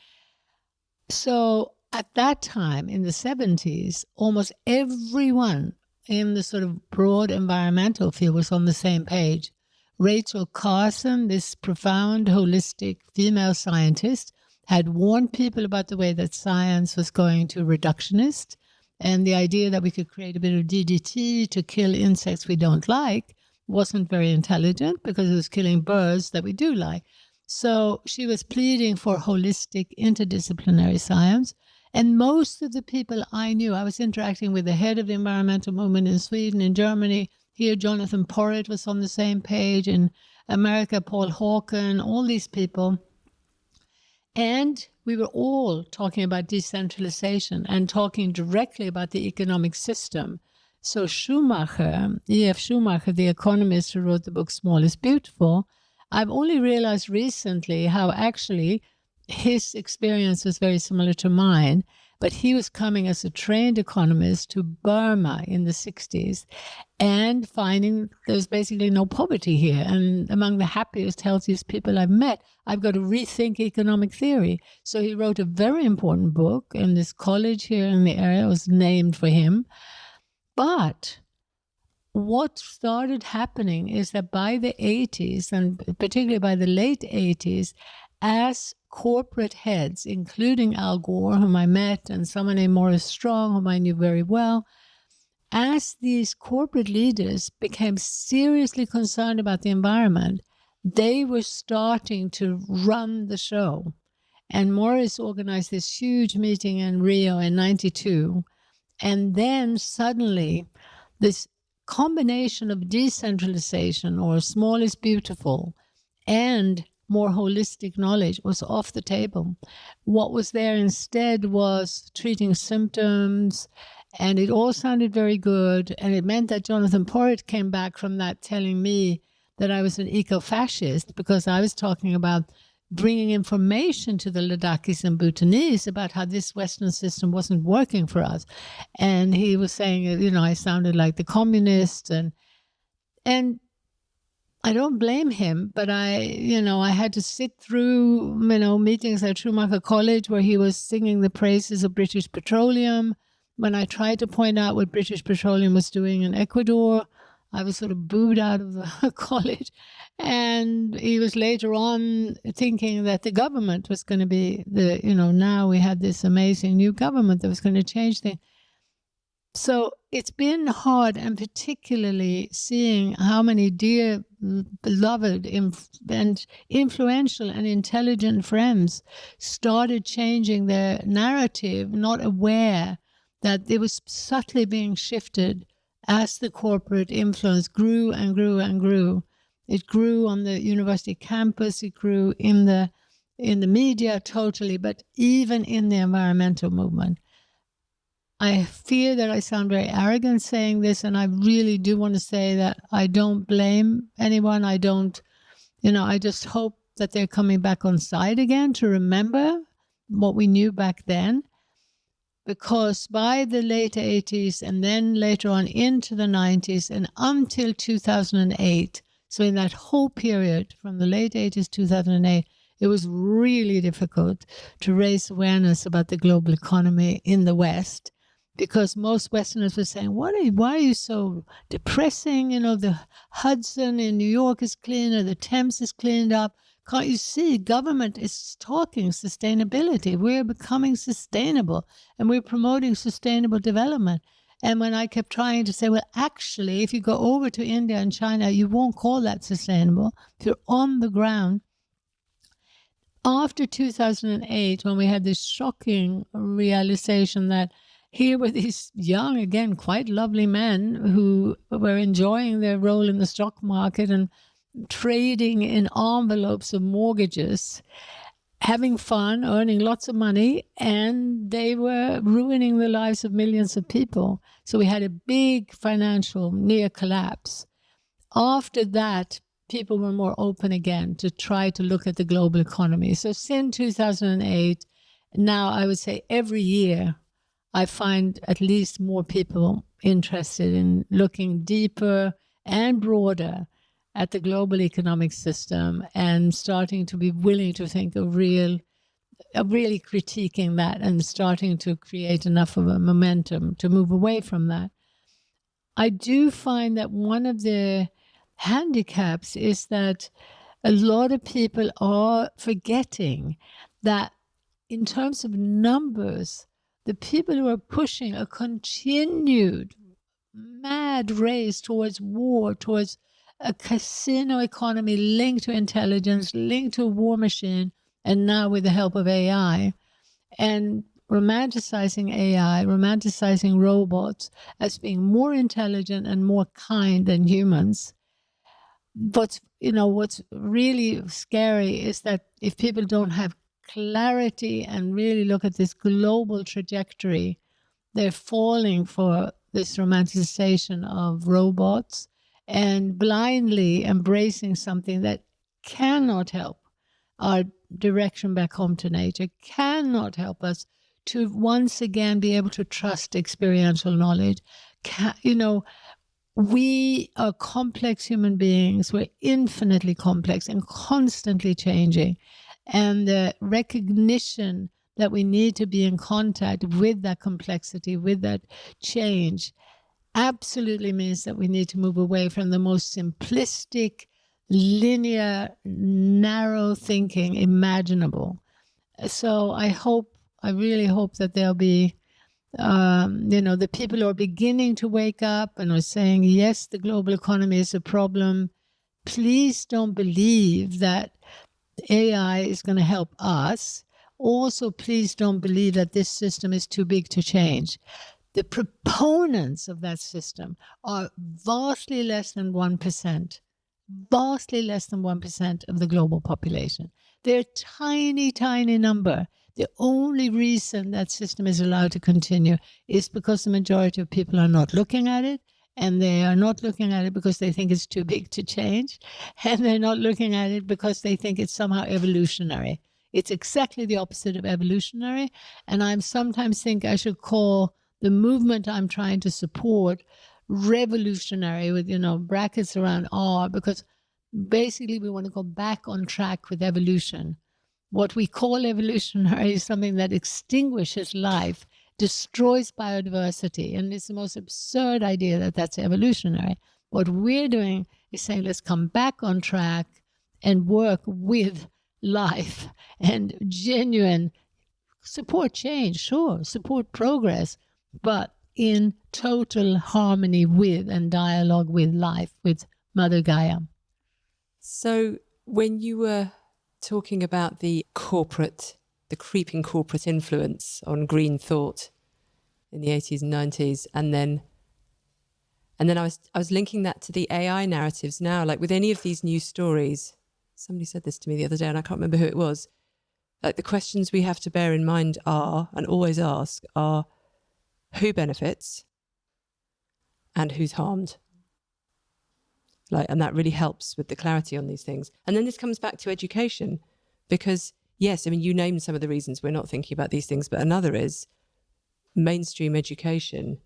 so at that time in the 70s, almost everyone in the sort of broad environmental field was on the same page. Rachel Carson, this profound holistic female scientist, had warned people about the way that science was going to reductionist, and the idea that we could create a bit of DDT to kill insects we don't like wasn't very intelligent, because it was killing birds that we do like. So she was pleading for holistic interdisciplinary science. And most of the people I knew, I was interacting with the head of the environmental movement in Sweden, in Germany. Here, Jonathan Porritt was on the same page. In America, Paul Hawken, all these people. And we were all talking about decentralization and talking directly about the economic system. So Schumacher, E.F. Schumacher, the economist who wrote the book Small is Beautiful, I've only realized recently how actually his experience was very similar to mine, but he was coming as a trained economist to Burma in the 60s and finding there's basically no poverty here. And among the happiest, healthiest people I've met, I've got to rethink economic theory. So he wrote a very important book, and this college here in the area was named for him. But what started happening is that by the 80s, and particularly by the late 80s, as corporate heads, including Al Gore, whom I met, and someone named Morris Strong, whom I knew very well, as these corporate leaders became seriously concerned about the environment, they were starting to run the show. And Morris organized this huge meeting in Rio in 92. And then suddenly, this combination of decentralization, or small is beautiful, and more holistic knowledge was off the table. What was there instead was treating symptoms, and it all sounded very good. And it meant that Jonathan Porritt came back from that telling me that I was an eco-fascist, because I was talking about bringing information to the Ladakis and Bhutanese about how this Western system wasn't working for us. And he was saying, you know, I sounded like the communists, and I don't blame him, but I had to sit through, meetings at Schumacher College where he was singing the praises of British Petroleum. When I tried to point out what British Petroleum was doing in Ecuador, I was sort of booed out of the college. And he was later on thinking that the government was going to be now we had this amazing new government that was going to change things. So it's been hard, and particularly seeing how many dear, beloved, and influential and intelligent friends started changing their narrative, not aware that it was subtly being shifted as the corporate influence grew and grew and grew. It grew on the university campus, it grew in the media totally, but even in the environmental movement. I fear that I sound very arrogant saying this, and I really do want to say that I don't blame anyone. I just hope that they're coming back on side again to remember what we knew back then. Because by the late 80s and then later on into the 90s and until 2008, so in that whole period from the late 80s, 2008, it was really difficult to raise awareness about the global economy in the West, because most Westerners were saying, why are you so depressing? The Hudson in New York is cleaner, the Thames is cleaned up. Can't you see? Government is talking sustainability. We're becoming sustainable, and we're promoting sustainable development. And when I kept trying to say, well, actually, if you go over to India and China, you won't call that sustainable. If you're on the ground. After 2008, when we had this shocking realization that here were these young, again, quite lovely men who were enjoying their role in the stock market and trading in envelopes of mortgages, having fun, earning lots of money, and they were ruining the lives of millions of people. So we had a big financial near collapse. After that, people were more open again to try to look at the global economy. So since 2008, now I would say every year, I find at least more people interested in looking deeper and broader at the global economic system and starting to be willing to think of really critiquing that and starting to create enough of a momentum to move away from that. I do find that one of the handicaps is that a lot of people are forgetting that in terms of numbers, the people who are pushing a continued mad race towards war, towards a casino economy linked to intelligence, linked to a war machine, and now with the help of AI, and romanticizing AI, romanticizing robots as being more intelligent and more kind than humans. What's really scary is that if people don't have clarity and really look at this global trajectory, they're falling for this romanticization of robots and blindly embracing something that cannot help our direction back home to nature, cannot help us to once again be able to trust experiential knowledge. We are complex human beings. We're infinitely complex and constantly changing. And the recognition that we need to be in contact with that complexity, with that change, absolutely means that we need to move away from the most simplistic, linear, narrow thinking imaginable. So I really hope that there'll be, the people who are beginning to wake up and are saying, yes, the global economy is a problem. Please don't believe that AI is going to help us. Also, please don't believe that this system is too big to change. The proponents of that system are vastly less than 1%. Vastly less than 1% of the global population. They're a tiny, tiny number. The only reason that system is allowed to continue is because the majority of people are not looking at it, and they are not looking at it because they think it's too big to change, and they're not looking at it because they think it's somehow evolutionary. It's exactly the opposite of evolutionary, and I sometimes think I should call the movement I'm trying to support revolutionary, with brackets around R, because basically we want to go back on track with evolution. What we call evolutionary is something that extinguishes life, destroys biodiversity, and it's the most absurd idea that that's evolutionary. What we're doing is saying, let's come back on track and work with life and genuine support change, sure, support progress, but in total harmony with and dialogue with life, with Mother Gaia. So when you were talking about the creeping corporate influence on green thought in the 80s and 90s, and then I was linking that to the AI narratives now, like with any of these new stories. Somebody said this to me the other day, and I can't remember who it was. Like, the questions we have to bear in mind are, and always ask, are who benefits and who's harmed. And that really helps with the clarity on these things. And then this comes back to education, because yes, I mean, you named some of the reasons we're not thinking about these things, but another is mainstream education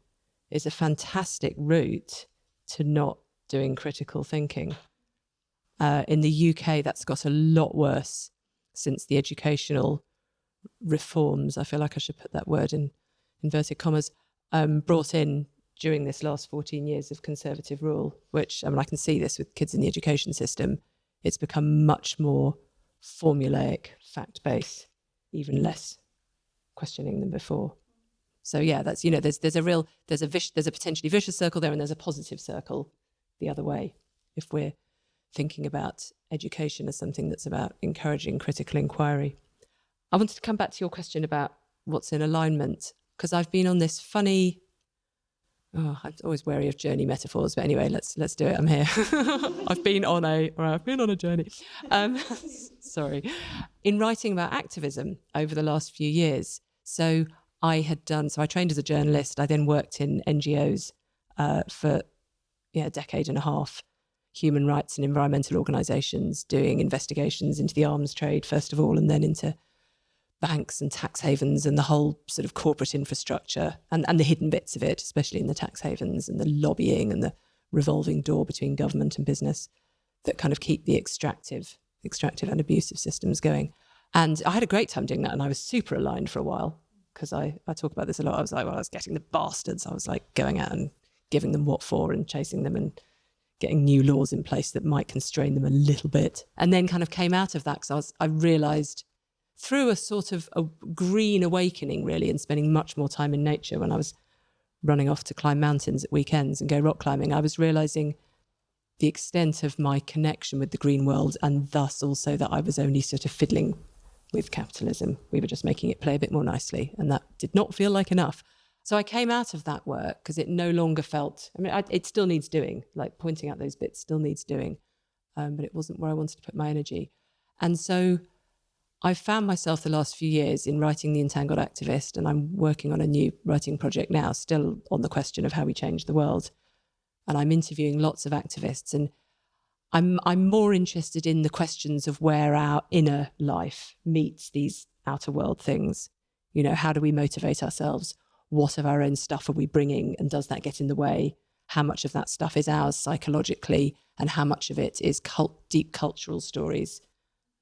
is a fantastic route to not doing critical thinking. In the UK, that's got a lot worse since the educational reforms, I feel like I should put that word in inverted commas, brought in during this last 14 years of conservative rule, which, I mean, I can see this with kids in the education system. It's become much more formulaic, fact-based, even less questioning than before. So yeah, that's, there's a potentially vicious circle there, and there's a positive circle the other way, if we're thinking about education as something that's about encouraging critical inquiry. I wanted to come back to your question about what's in alignment, because I've been on this funny, I'm always wary of journey metaphors, but anyway, let's do it. I'm here. I've been on a journey. Sorry. In writing about activism over the last few years. So I trained as a journalist. I then worked in NGOs for a decade and a half, human rights and environmental organisations, doing investigations into the arms trade, first of all, and then into banks and tax havens and the whole sort of corporate infrastructure and the hidden bits of it, especially in the tax havens and the lobbying and the revolving door between government and business that kind of keep the extractive and abusive systems going. And I had a great time doing that, and I was super aligned for a while, because I talk about this a lot. I was like, well, I was getting the bastards. I was like going out and giving them what for and chasing them and getting new laws in place that might constrain them a little bit. And then kind of came out of that because I realised through a sort of a green awakening, really, and spending much more time in nature when I was running off to climb mountains at weekends and go rock climbing, I was realising the extent of my connection with the green world, and thus also that I was only sort of fiddling with capitalism. We were just making it play a bit more nicely, and that did not feel like enough. So I came out of that work because it no longer felt, it still needs doing, like pointing out those bits still needs doing, but it wasn't where I wanted to put my energy. And so I've found myself the last few years in writing The Entangled Activist, and I'm working on a new writing project now, still on the question of how we change the world. And I'm interviewing lots of activists, and I'm more interested in the questions of where our inner life meets these outer world things. How do we motivate ourselves? What of our own stuff are we bringing, and does that get in the way? How much of that stuff is ours psychologically, and how much of it is deep cultural stories?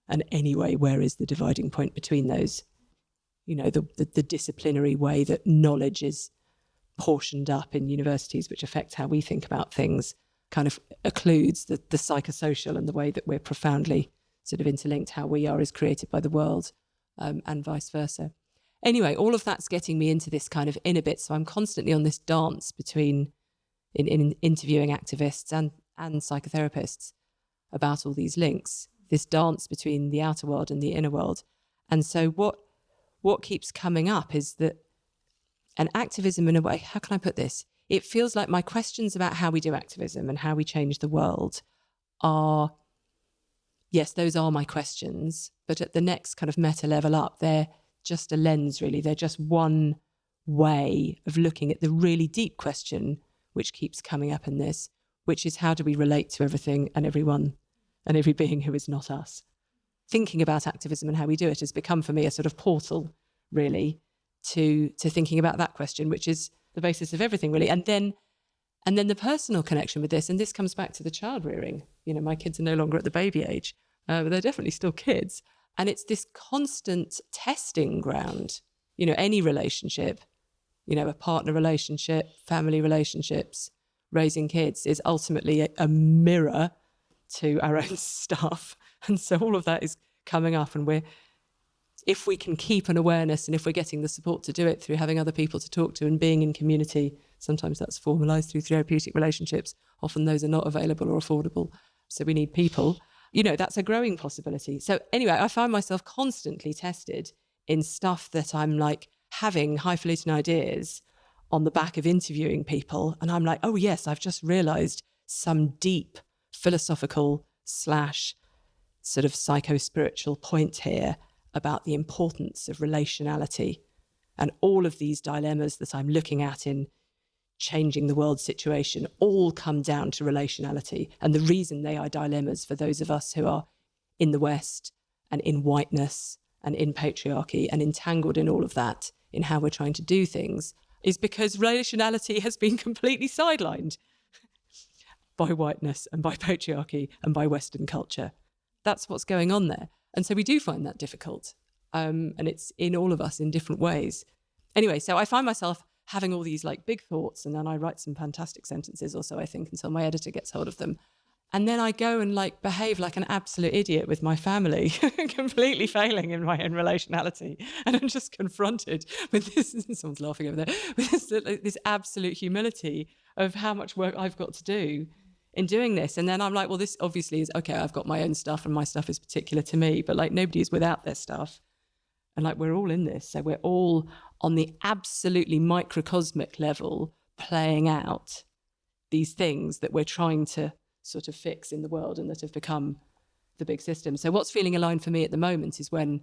And anyway, where is the dividing point between those? The disciplinary way that knowledge is portioned up in universities, which affects how we think about things, kind of occludes the psychosocial and the way that we're profoundly sort of interlinked, how we are is created by the world, and vice versa. Anyway, all of that's getting me into this kind of inner bit. So I'm constantly on this dance between in interviewing activists and psychotherapists about all these links, this dance between the outer world and the inner world. And so what keeps coming up is that an activism, in a way, how can I put this? It feels like my questions about how we do activism and how we change the world are, yes, those are my questions, but at the next kind of meta level up, they're just a lens, really. They're just one way of looking at the really deep question which keeps coming up in this, which is how do we relate to everything and everyone and every being who is not us? Thinking about activism and how we do it has become for me a sort of portal, really, to thinking about that question, which is the basis of everything, really. And then the personal connection with this, and this comes back to the child rearing. You know, my kids are no longer at the baby age, but they're definitely still kids. And it's this constant testing ground, you know, any relationship, you know, a partner relationship, family relationships, raising kids is ultimately a mirror to our own stuff. And so all of that is coming up, and if we can keep an awareness, and if we're getting the support to do it through having other people to talk to and being in community, sometimes that's formalized through therapeutic relationships. Often those are not available or affordable. So we need people. You know, that's a growing possibility. So anyway, I find myself constantly tested in stuff that I'm like having highfalutin ideas on the back of interviewing people. And I'm like, oh yes, I've just realized some deep philosophical / sort of psycho-spiritual point here about the importance of relationality. And all of these dilemmas that I'm looking at in changing the world situation all come down to relationality. And the reason they are dilemmas for those of us who are in the West and in whiteness and in patriarchy and entangled in all of that, in how we're trying to do things, is because relationality has been completely sidelined by whiteness and by patriarchy and by Western culture. That's what's going on there. And so we do find that difficult. And it's in all of us in different ways. Anyway, so I find myself having all these like big thoughts, and then I write some fantastic sentences or so, I think, until my editor gets hold of them. And then I go and like behave like an absolute idiot with my family, completely failing in my own relationality. And I'm just confronted with this, someone's laughing over there, with this absolute humility of how much work I've got to do in doing this. And then I'm like, well, this obviously is, okay, I've got my own stuff and my stuff is particular to me, but like nobody is without their stuff. And like, we're all in this. So we're all on the absolutely microcosmic level playing out these things that we're trying to sort of fix in the world and that have become the big system. So what's feeling aligned for me at the moment is when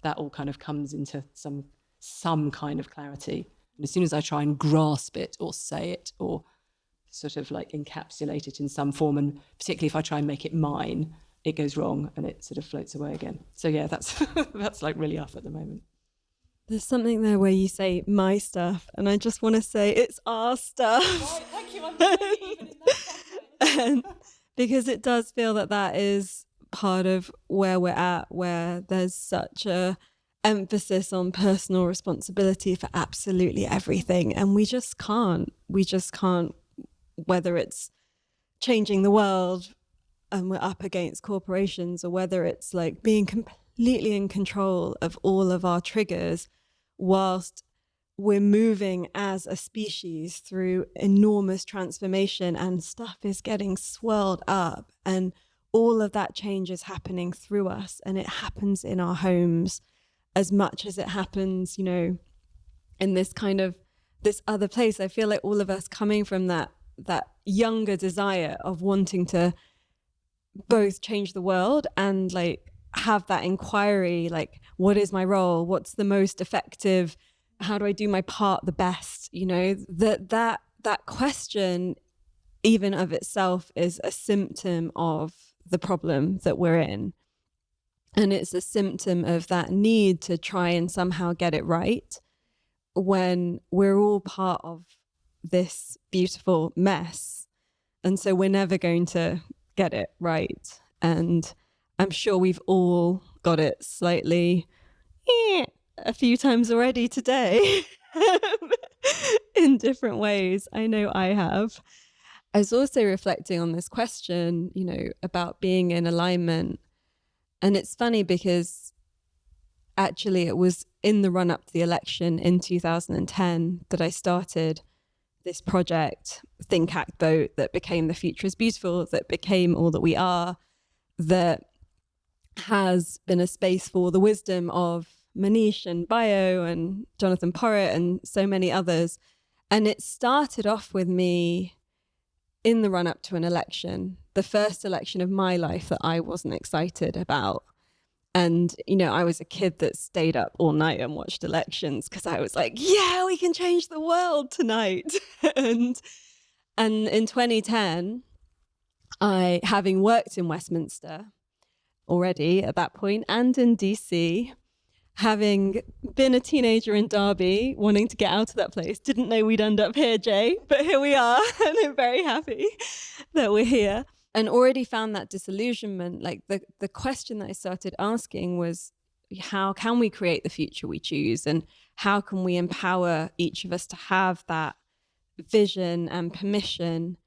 that all kind of comes into some kind of clarity. And as soon as I try and grasp it or say it or sort of like encapsulate it in some form, and particularly if I try and make it mine, it goes wrong and it sort of floats away again. So yeah, that's that's like really up at the moment. There's something there where you say my stuff, and I just want to say it's our stuff. Right, thank you. I'm really even in that because it does feel that is part of where we're at, where there's such a emphasis on personal responsibility for absolutely everything, and we just can't, whether it's changing the world and we're up against corporations, or whether it's like being completely in control of all of our triggers whilst we're moving as a species through enormous transformation, and stuff is getting swirled up, and all of that change is happening through us, and it happens in our homes as much as it happens, you know, in this kind of this other place. I feel like all of us coming from that younger desire of wanting to both change the world and like have that inquiry, like, what is my role? What's the most effective? How do I do my part the best? You know, that question even of itself is a symptom of the problem that we're in. And it's a symptom of that need to try and somehow get it right when we're all part of this beautiful mess. And so we're never going to get it right. And I'm sure we've all got it slightly a few times already today in different ways. I know I have. I was also reflecting on this question, about being in alignment. And it's funny because actually it was in the run up to the election in 2010 that I started this project, Think, Act, Vote, that became The Future is Beautiful, that became All That We Are, that has been a space for the wisdom of Manish and Bio and Jonathan Porritt and so many others. And it started off with me in the run up to an election, the first election of my life that I wasn't excited about. And, I was a kid that stayed up all night and watched elections because I was like, yeah, we can change the world tonight. and in 2010, having worked in Westminster already at that point and in DC, having been a teenager in Derby, wanting to get out of that place, didn't know we'd end up here, Jae, but here we are, and I'm very happy that we're here. And already found that disillusionment. Like the question that I started asking was, how can we create the future we choose? And how can we empower each of us to have that vision and permission?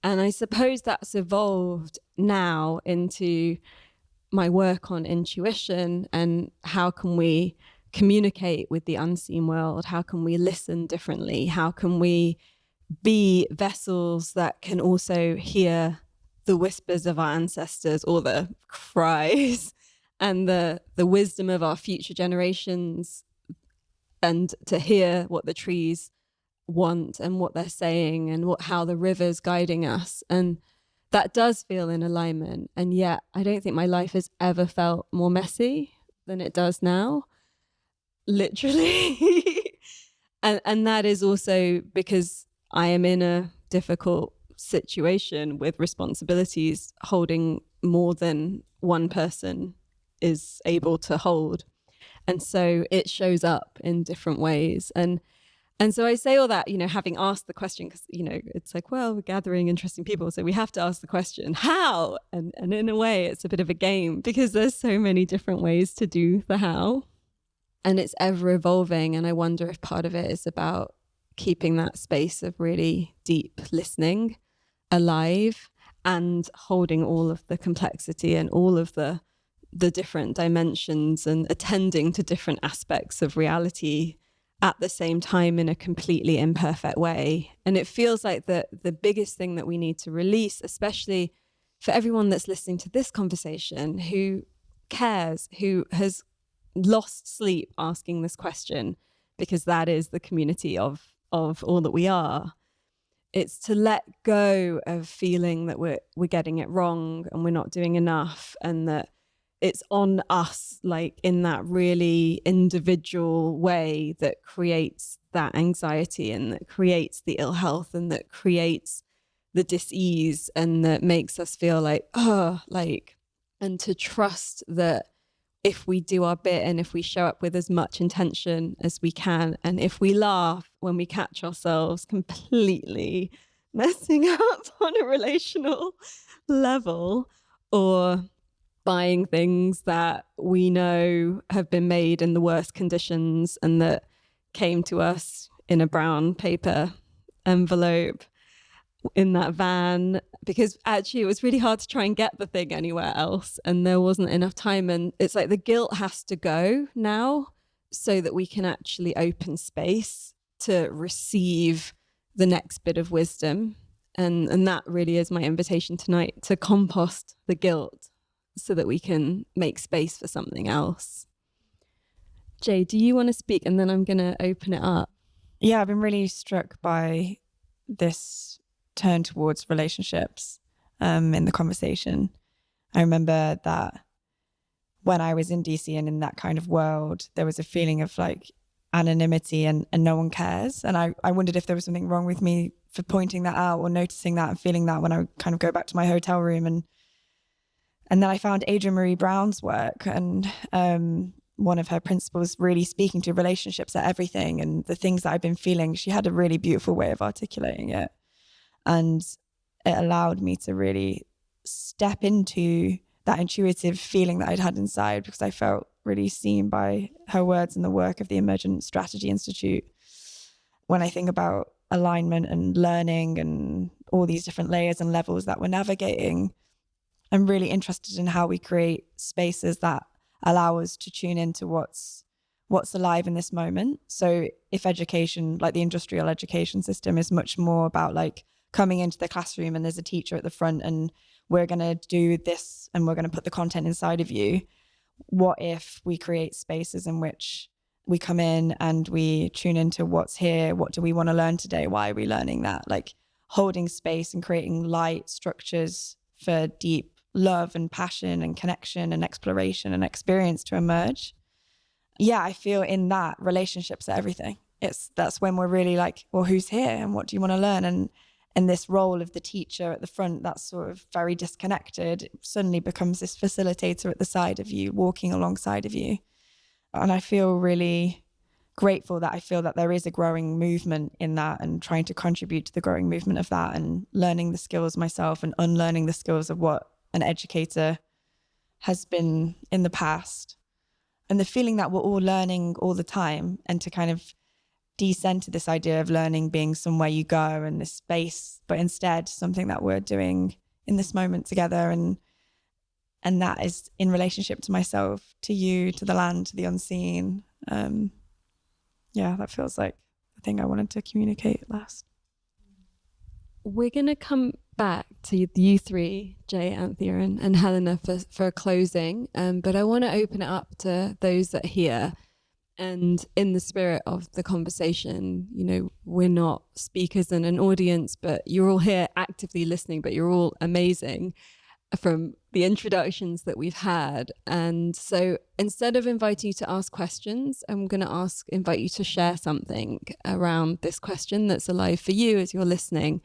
And I suppose that's evolved now into my work on intuition and how can we communicate with the unseen world? How can we listen differently? How can we be vessels that can also hear the whispers of our ancestors or the cries and the wisdom of our future generations, and to hear what the trees want and what they're saying and how the river's guiding us. And that does feel in alignment. And yet I don't think my life has ever felt more messy than it does now, literally. and that is also because I am in a difficult situation with responsibilities holding more than one person is able to hold. And so it shows up in different ways. And so I say all that, having asked the question, because, it's like, well, we're gathering interesting people, so we have to ask the question, how? And in a way, it's a bit of a game because there's so many different ways to do the how. And it's ever evolving. And I wonder if part of it is about keeping that space of really deep listening alive and holding all of the complexity and all of the different dimensions and attending to different aspects of reality at the same time in a completely imperfect way. And it feels like the biggest thing that we need to release, especially for everyone that's listening to this conversation, who cares, who has lost sleep asking this question, because that is the community of All That We Are. It's to let go of feeling that we're getting it wrong and we're not doing enough, and that it's on us, like in that really individual way that creates that anxiety and that creates the ill health and that creates the dis-ease and that makes us feel like, and to trust that if we do our bit and if we show up with as much intention as we can, and if we laugh when we catch ourselves completely messing up on a relational level, or buying things that we know have been made in the worst conditions and that came to us in a brown paper envelope in that van, because actually it was really hard to try and get the thing anywhere else and there wasn't enough time. And it's like the guilt has to go now so that we can actually open space to receive the next bit of wisdom. And that really is my invitation tonight, to compost the guilt so that we can make space for something else. Jae, do you want to speak? And then I'm going to open it up. Yeah, I've been really struck by this turn towards relationships in the conversation. I remember that when I was in DC and in that kind of world, there was a feeling of like anonymity and no one cares. And I wondered if there was something wrong with me for pointing that out or noticing that and feeling that when I kind of go back to my hotel room. And then I found Adrienne Marie Brown's work, and one of her principles really speaking to relationships are everything and the things that I've been feeling. She had a really beautiful way of articulating it. And it allowed me to really step into that intuitive feeling that I'd had inside, because I felt really seen by her words and the work of the Emergent Strategy Institute. When I think about alignment and learning and all these different layers and levels that we're navigating, I'm really interested in how we create spaces that allow us to tune into what's alive in this moment. So if education, like the industrial education system, is much more about like coming into the classroom and there's a teacher at the front and we're going to do this and we're going to put the content inside of you. What if we create spaces in which we come in and we tune into what's here? What do we want to learn today? Why are we learning that? Like holding space and creating light structures for deep love and passion and connection and exploration and experience to emerge. Yeah, I feel in that relationships are everything. That's when we're really like, well, who's here and what do you want to learn? And this role of the teacher at the front, that's sort of very disconnected, it suddenly becomes this facilitator at the side of you, walking alongside of you. And I feel really grateful that I feel that there is a growing movement in that and trying to contribute to the growing movement of that and learning the skills myself and unlearning the skills of what an educator has been in the past. And the feeling that we're all learning all the time, and to kind of descend to this idea of learning being somewhere you go and this space, but instead something that we're doing in this moment together. And that is in relationship to myself, to you, to the land, to the unseen. Yeah, that feels like the thing I wanted to communicate last. We're going to come back to you three, Jae, Anthea and Helena for a closing, but I want to open it up to those that are here. And in the spirit of the conversation, you know, we're not speakers and an audience, but you're all here actively listening, but you're all amazing from the introductions that we've had. And so instead of inviting you to ask questions, I'm going to invite you to share something around this question that's alive for you as you're listening.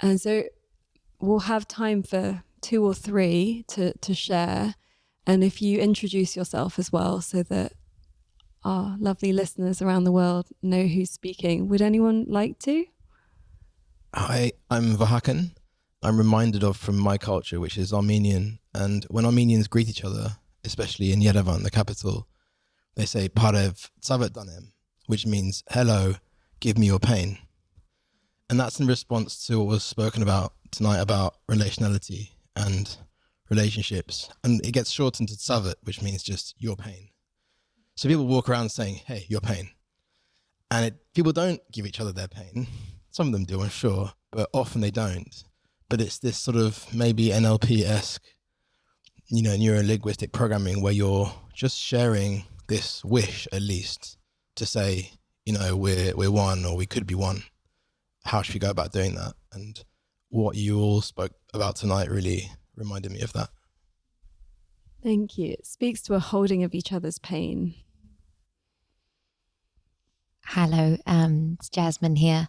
And so we'll have time for 2 or 3 to share. And if you introduce yourself as well, so that our lovely listeners around the world know who's speaking. Would anyone like to? Hi, I'm Vahakan. I'm reminded of from my culture, which is Armenian. And when Armenians greet each other, especially in Yerevan, the capital, they say Parev Tsavet Danem, which means hello, give me your pain. And that's in response to what was spoken about tonight about relationality and relationships. And it gets shortened to Tsavet, which means just your pain. So people walk around saying, hey, your pain. And people don't give each other their pain. Some of them do, I'm sure, but often they don't. But it's this sort of maybe NLP-esque, you know, neuro-linguistic programming where you're just sharing this wish, at least, to say, you know, we're one, or we could be one. How should we go about doing that? And what you all spoke about tonight really reminded me of that. Thank you. It speaks to a holding of each other's pain. Hello, it's Jasmine here.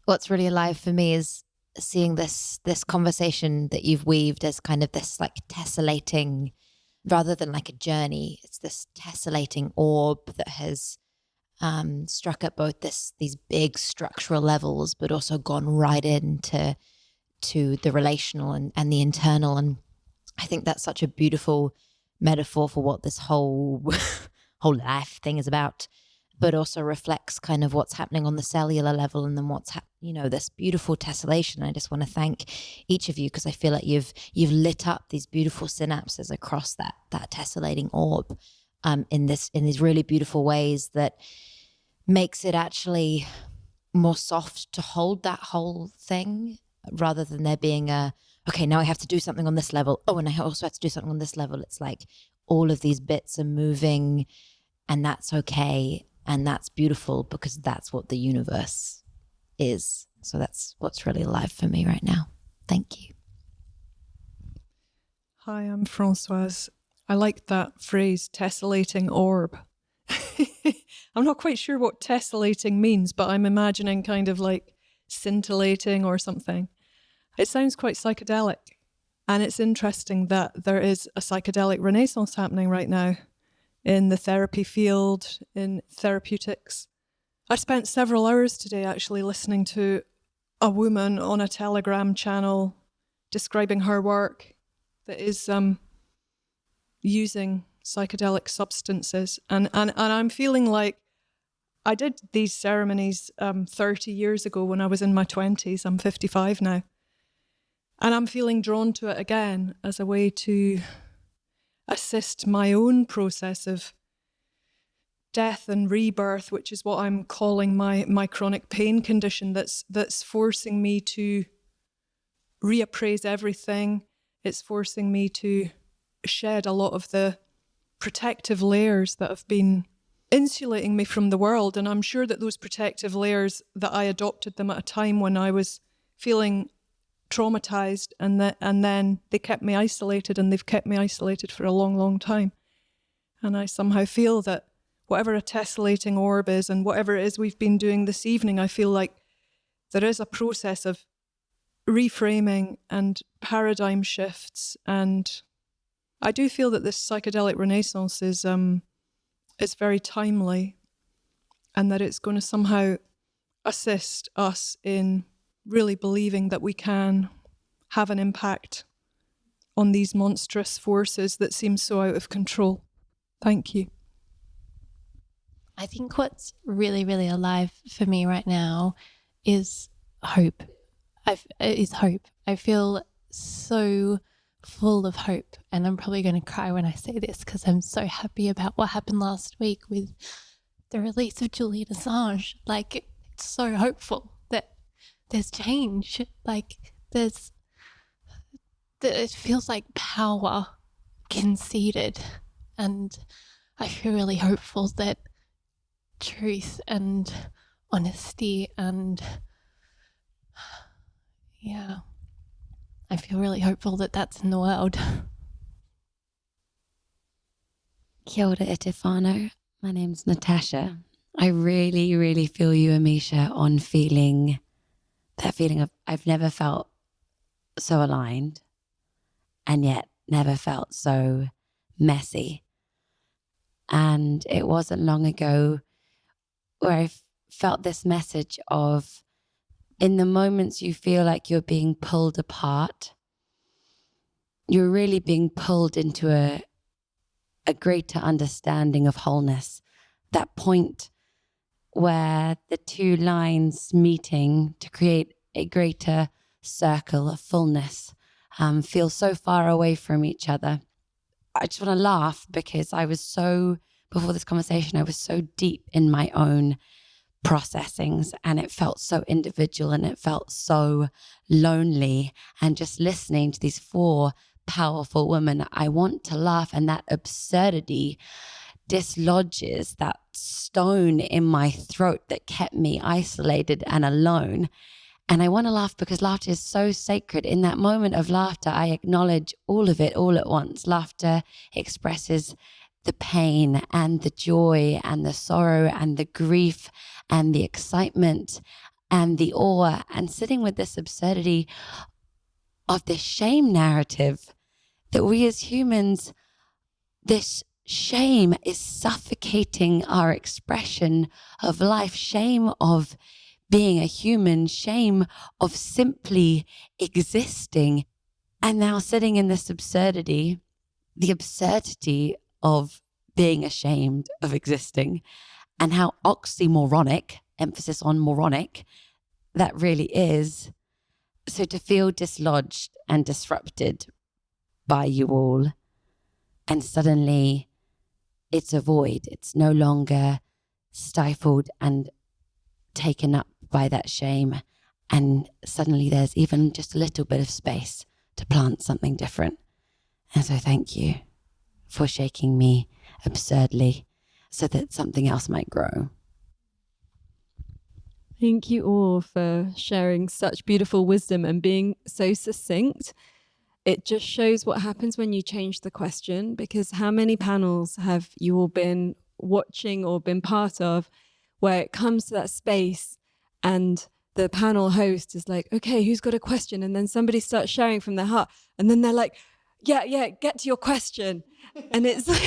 What's really alive for me is seeing this conversation that you've weaved as kind of this like tessellating, rather than like a journey, it's this tessellating orb that has struck at both these big structural levels, but also gone right into the relational and the internal. And I think that's such a beautiful metaphor for what this whole life thing is about, but also reflects kind of what's happening on the cellular level, and then what's this beautiful tessellation. I just want to thank each of you, because I feel like you've lit up these beautiful synapses across that tessellating orb in these really beautiful ways that makes it actually more soft to hold that whole thing, rather than there being okay, now I have to do something on this level. Oh, and I also have to do something on this level. It's like all of these bits are moving, and that's okay. And that's beautiful, because that's what the universe is. So that's what's really alive for me right now. Thank you. Hi, I'm Françoise. I like that phrase, tessellating orb. I'm not quite sure what tessellating means, but I'm imagining kind of like scintillating or something. It sounds quite psychedelic. And it's interesting that there is a psychedelic renaissance happening right now in the therapy field, in therapeutics. I spent several hours today actually listening to a woman on a Telegram channel describing her work that is using psychedelic substances. And I'm feeling like I did these ceremonies 30 years ago when I was in my 20s. I'm 55 now. And I'm feeling drawn to it again as a way to assist my own process of death and rebirth, which is what I'm calling my chronic pain condition that's forcing me to reappraise everything. It's forcing me to shed a lot of the protective layers that have been insulating me from the world. And I'm sure that those protective layers, that I adopted them at a time when I was feeling traumatized, and then they kept me isolated, and they've kept me isolated for a long, long time. And I somehow feel that whatever a tessellating orb is and whatever it is we've been doing this evening, I feel like there is a process of reframing and paradigm shifts. And I do feel that this psychedelic renaissance is very timely, and that it's going to somehow assist us in really believing that we can have an impact on these monstrous forces that seem so out of control. Thank you. I think what's really, really alive for me right now is hope. I feel so full of hope, and I'm probably going to cry when I say this because I'm so happy about what happened last week with the release of Julian Assange. Like, it's so hopeful that there's change. Like, it feels like power conceded, and I feel really hopeful that truth and honesty and I feel really hopeful that that's in the world. Kia ora e te whānau. My name's Natasha. I really, really feel you, Amisha, on that feeling of I've never felt so aligned and yet never felt so messy. And it wasn't long ago where I felt this message of, in the moments you feel like you're being pulled apart, you're really being pulled into a greater understanding of wholeness. That point where the two lines meeting to create a greater circle of fullness feel so far away from each other. I just want to laugh because before this conversation, I was so deep in my own processings, and it felt so individual, and it felt so lonely. And just listening to these four powerful women, I want to laugh, and that absurdity dislodges that stone in my throat that kept me isolated and alone. And I want to laugh because laughter is so sacred. In that moment of laughter, I acknowledge all of it all at once. Laughter expresses the pain and the joy and the sorrow and the grief and the excitement and the awe, and sitting with this absurdity of this shame narrative that we as humans, this shame is suffocating our expression of life, shame of being a human, shame of simply existing. And now sitting in this absurdity, the absurdity of being ashamed of existing, and how oxymoronic, emphasis on moronic, that really is. So to feel dislodged and disrupted by you all, and suddenly it's a void. It's no longer stifled and taken up by that shame. And suddenly there's even just a little bit of space to plant something different. And so thank you for shaking me absurdly so that something else might grow. Thank you all for sharing such beautiful wisdom and being so succinct. It just shows what happens when you change the question, because how many panels have you all been watching or been part of where it comes to that space and the panel host is like, okay, who's got a question? And then somebody starts sharing from their heart. And then they're like, yeah, get to your question. And it's like,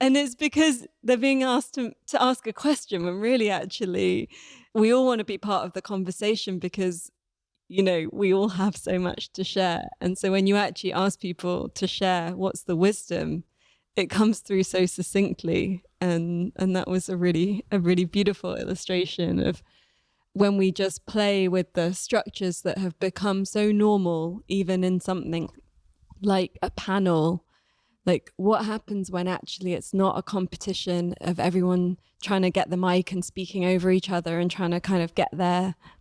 and it's because they're being asked to ask a question, when really actually we all want to be part of the conversation, because we all have so much to share. And so when you actually ask people to share what's the wisdom, it comes through so succinctly. And that was a really beautiful illustration of when we just play with the structures that have become so normal, even in something like a panel. Like, what happens when actually it's not a competition of everyone trying to get the mic and speaking over each other and trying to kind of get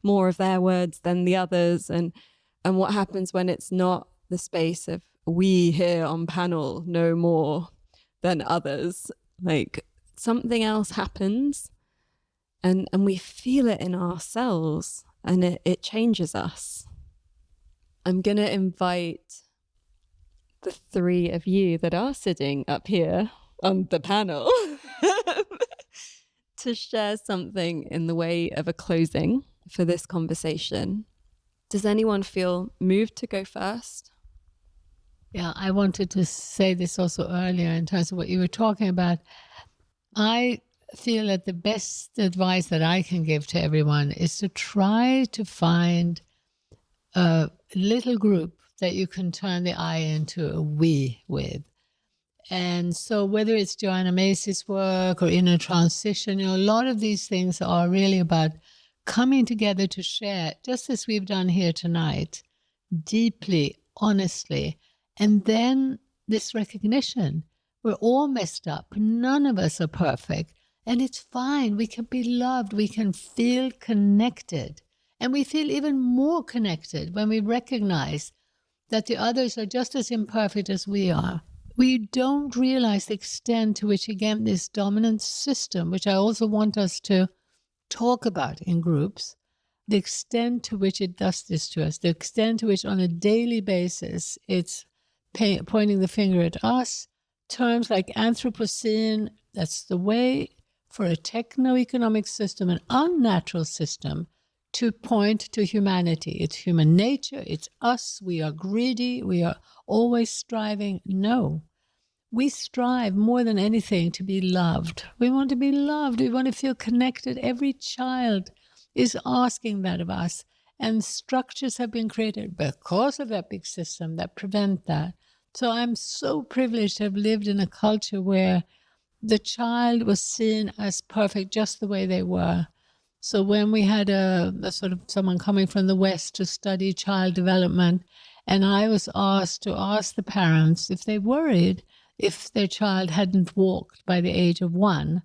more of their words than the others, and what happens when it's not the space of we here on panel know more than others. Like, something else happens, and we feel it in ourselves, and it changes us. I'm gonna invite the three of you that are sitting up here on the panel to share something in the way of a closing for this conversation. Does anyone feel moved to go first? Yeah, I wanted to say this also earlier in terms of what you were talking about. I feel that the best advice that I can give to everyone is to try to find a little group that you can turn the I into a we with. And so whether it's Joanna Macy's work or Inner Transition, a lot of these things are really about coming together to share, just as we've done here tonight, deeply, honestly. And then this recognition, we're all messed up. None of us are perfect. And it's fine. We can be loved. We can feel connected. And we feel even more connected when we recognize that the others are just as imperfect as we are. We don't realize the extent to which, again, this dominant system, which I also want us to talk about in groups, the extent to which it does this to us, the extent to which on a daily basis it's pointing the finger at us. Terms like Anthropocene, that's the way for a techno-economic system, an unnatural system, to point to humanity. It's human nature, it's us, we are greedy, we are always striving. No, we strive more than anything to be loved. We want to be loved, we want to feel connected. Every child is asking that of us, and structures have been created because of that big system that prevent that. So I'm so privileged to have lived in a culture where the child was seen as perfect just the way they were. So when we had a sort of someone coming from the West to study child development, and I was asked to ask the parents if they worried if their child hadn't walked by the age of 1,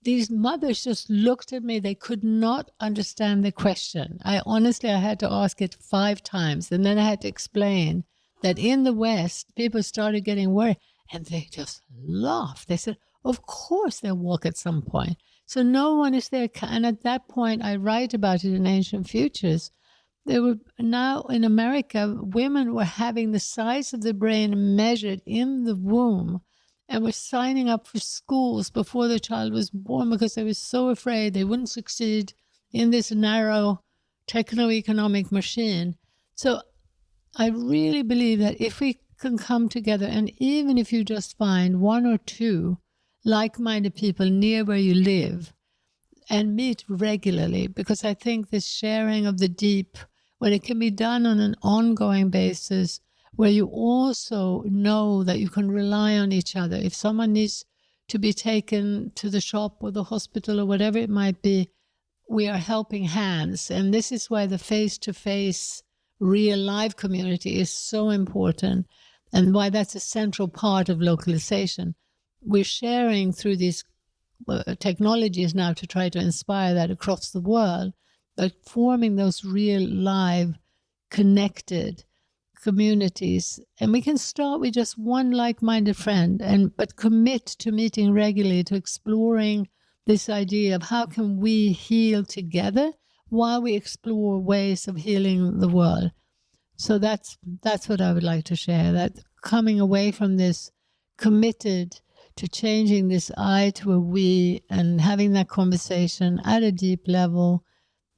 these mothers just looked at me. They could not understand the question. I had to ask it 5 times, and then I had to explain that in the West, people started getting worried, and they just laughed. They said, of course they'll walk at some point. So no one is there. And at that point, I write about it in Ancient Futures. There were now in America, women were having the size of the brain measured in the womb and were signing up for schools before the child was born because they were so afraid they wouldn't succeed in this narrow techno-economic machine. So I really believe that if we can come together, and even if you just find 1 or 2 like-minded people near where you live and meet regularly, because I think this sharing of the deep, when it can be done on an ongoing basis, where you also know that you can rely on each other. If someone needs to be taken to the shop or the hospital or whatever it might be, we are helping hands. And this is why the face-to-face real live community is so important, and why that's a central part of localization. We're sharing through these technologies now to try to inspire that across the world, but forming those real live connected communities. And we can start with just one like-minded friend, but commit to meeting regularly, to exploring this idea of how can we heal together while we explore ways of healing the world. So that's what I would like to share, that coming away from this committed to changing this I to a we, and having that conversation at a deep level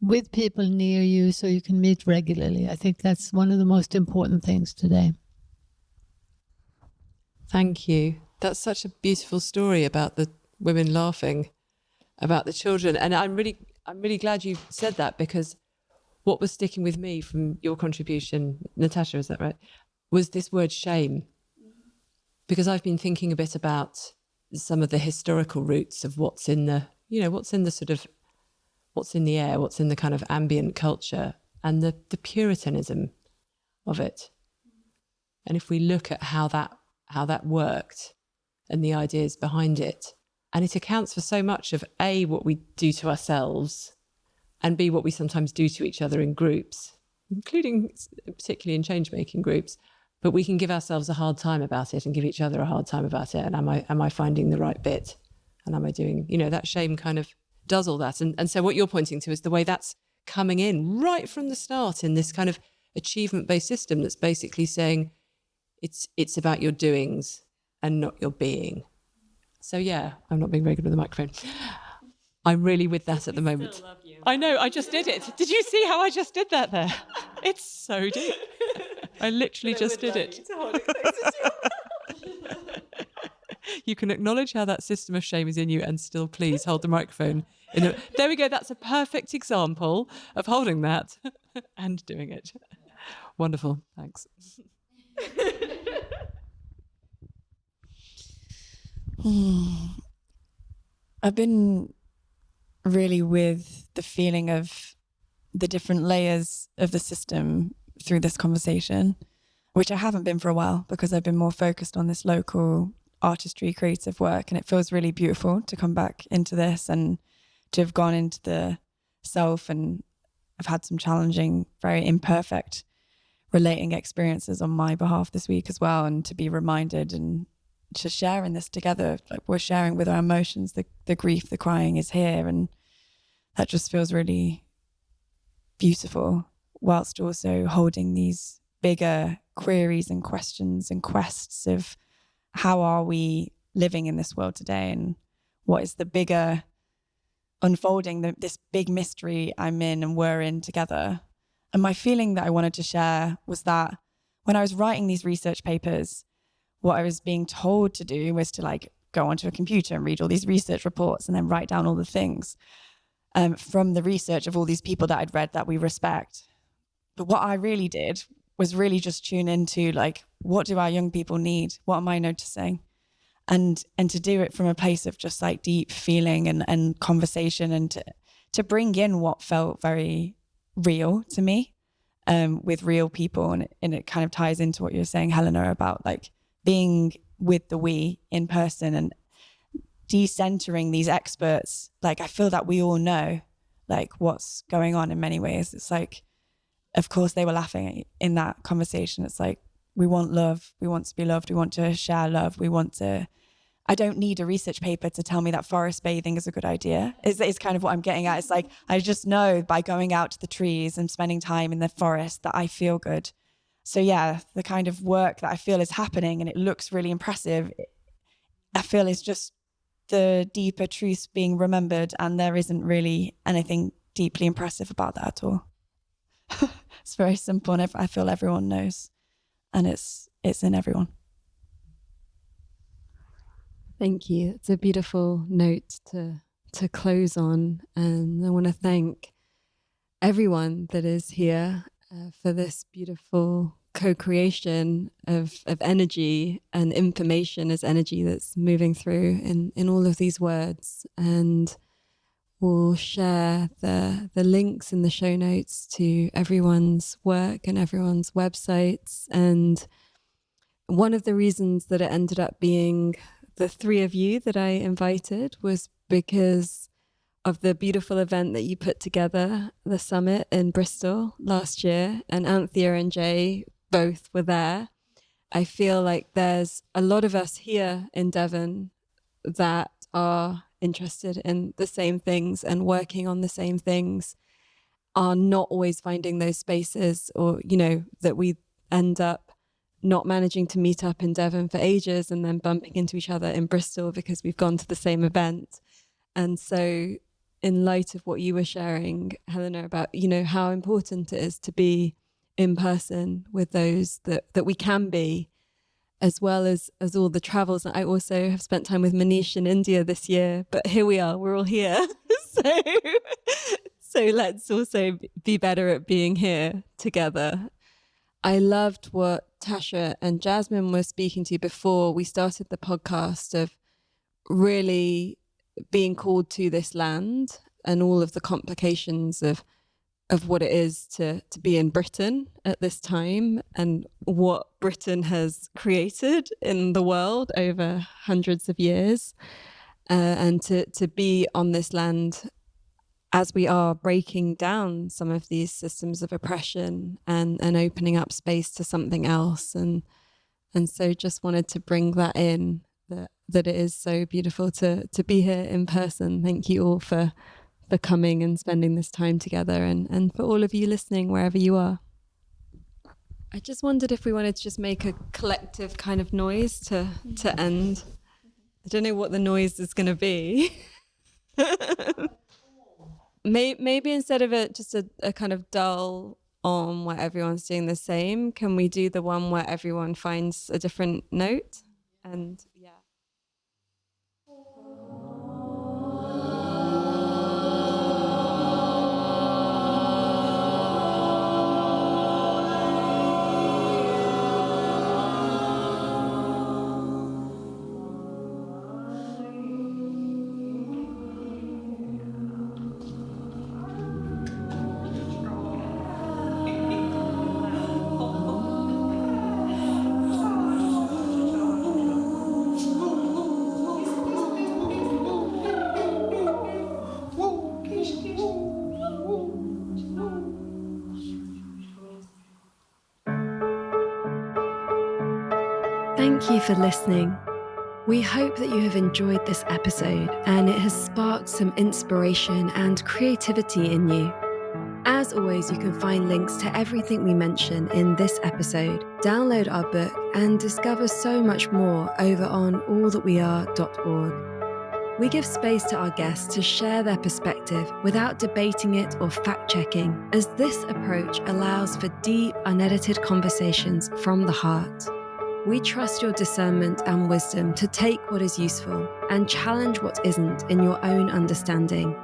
with people near you so you can meet regularly. I think that's one of the most important things today. Thank you. That's such a beautiful story about the women laughing, about the children. And I'm really glad you said that, because what was sticking with me from your contribution, Natasha, is that right, was this word shame. Because I've been thinking a bit about some of the historical roots of what's in the, what's in the sort of, what's in the air, what's in the kind of ambient culture, and the Puritanism of it. And if we look at how that worked and the ideas behind it, and it accounts for so much of A, what we do to ourselves, and B, what we sometimes do to each other in groups, including particularly in change-making groups. But we can give ourselves a hard time about it and give each other a hard time about it. And am I finding the right bit? And am I doing, that shame kind of does all that. And so what you're pointing to is the way that's coming in right from the start in this kind of achievement-based system that's basically saying it's about your doings and not your being. So yeah, I'm not being very good with the microphone. I'm really with that at the moment. Still love you. I know, I just did it. Did you see how I just did that there? It's so deep. I literally just did it. You can acknowledge how that system of shame is in you and still please hold the microphone. There we go. That's a perfect example of holding that and doing it. Wonderful. Thanks. I've been really with the feeling of the different layers of the system through this conversation, which I haven't been for a while because I've been more focused on this local artistry, creative work. And it feels really beautiful to come back into this and to have gone into the self. And I've had some challenging, very imperfect relating experiences on my behalf this week as well. And to be reminded and to share in this together, like we're sharing with our emotions, the grief, the crying is here. And that just feels really beautiful, whilst also holding these bigger queries and questions and quests of how are we living in this world today, and what is the bigger unfolding, this big mystery I'm in and we're in together. And my feeling that I wanted to share was that when I was writing these research papers, what I was being told to do was to go onto a computer and read all these research reports and then write down all the things from the research of all these people that I'd read that we respect. But what I really did was really just tune into what do our young people need? What am I noticing? And to do it from a place of just deep feeling and conversation, and to bring in what felt very real to me with real people. And it kind of ties into what you're saying, Helena, about being with the we in person and decentering these experts. I feel that we all know what's going on in many ways. It's of course they were laughing in that conversation. It's we want love, we want to be loved, we want to share love, I don't need a research paper to tell me that forest bathing is a good idea. Is kind of what I'm getting at. It's I just know by going out to the trees and spending time in the forest that I feel good. So yeah, the kind of work that I feel is happening and it looks really impressive, I feel is just the deeper truths being remembered, and there isn't really anything deeply impressive about that at all. It's very simple, and I feel everyone knows, and it's in everyone. Thank you. It's a beautiful note to close on, and I want to thank everyone that is here for this beautiful co-creation of energy and information as energy that's moving through in all of these words. And we'll share the links in the show notes to everyone's work and everyone's websites. And one of the reasons that it ended up being the three of you that I invited was because of the beautiful event that you put together, the summit in Bristol last year, and Anthea and Jae both were there. I feel like there's a lot of us here in Devon that are interested in the same things and working on the same things, are not always finding those spaces, or, that we end up not managing to meet up in Devon for ages and then bumping into each other in Bristol because we've gone to the same event. And so in light of what you were sharing, Helena, about, how important it is to be in person with those that we can be, as well as all the travels. I also have spent time with Manish in India this year, but here we are, we're all here. So let's also be better at being here together. I loved what Tasha and Jasmine were speaking to before we started the podcast, of really being called to this land and all of the complications of what it is to be in Britain at this time and what Britain has created in the world over hundreds of years, and to be on this land as we are breaking down some of these systems of oppression and opening up space to something else. And so just wanted to bring that in, that it is so beautiful to be here in person. Thank you all for coming and spending this time together, and for all of you listening wherever you are. I just wondered if we wanted to just make a collective kind of noise to end. I don't know what the noise is going to be. Maybe instead of just a kind of dull where everyone's doing the same, can we do the one where everyone finds a different note? And yeah. Thank you for listening. We hope that you have enjoyed this episode and it has sparked some inspiration and creativity in you. As always, you can find links to everything we mention in this episode, download our book, and discover so much more over on allthatweare.org. We give space to our guests to share their perspective without debating it or fact-checking, as this approach allows for deep, unedited conversations from the heart. We trust your discernment and wisdom to take what is useful and challenge what isn't in your own understanding.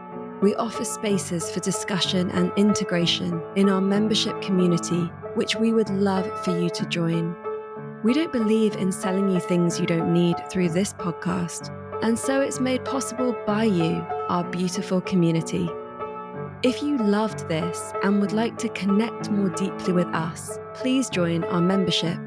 We offer spaces for discussion and integration in our membership community, which we would love for you to join. We don't believe in selling you things you don't need through this podcast, and so it's made possible by you, our beautiful community. If you loved this and would like to connect more deeply with us, please join our membership.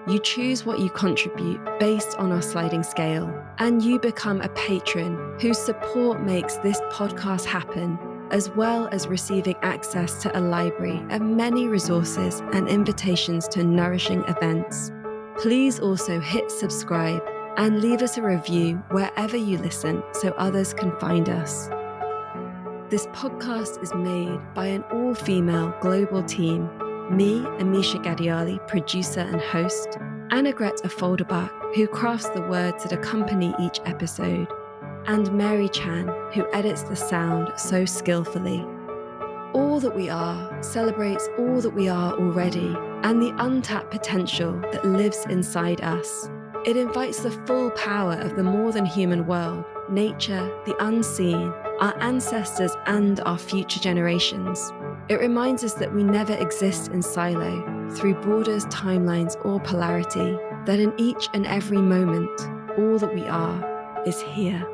You choose what you contribute based on our sliding scale, and you become a patron whose support makes this podcast happen, as well as receiving access to a library of many resources and invitations to nourishing events. Please also hit subscribe and leave us a review wherever you listen so others can find us. This podcast is made by an all-female global team. Me, Amisha Gadiali, producer and host, Anna Greta Folderbach, who crafts the words that accompany each episode, and Mary Chan, who edits the sound so skillfully. All That We Are celebrates all that we are already and the untapped potential that lives inside us. It invites the full power of the more than human world, nature, the unseen, our ancestors, and our future generations. It reminds us that we never exist in silo, through borders, timelines, or polarity, that in each and every moment, all that we are is here.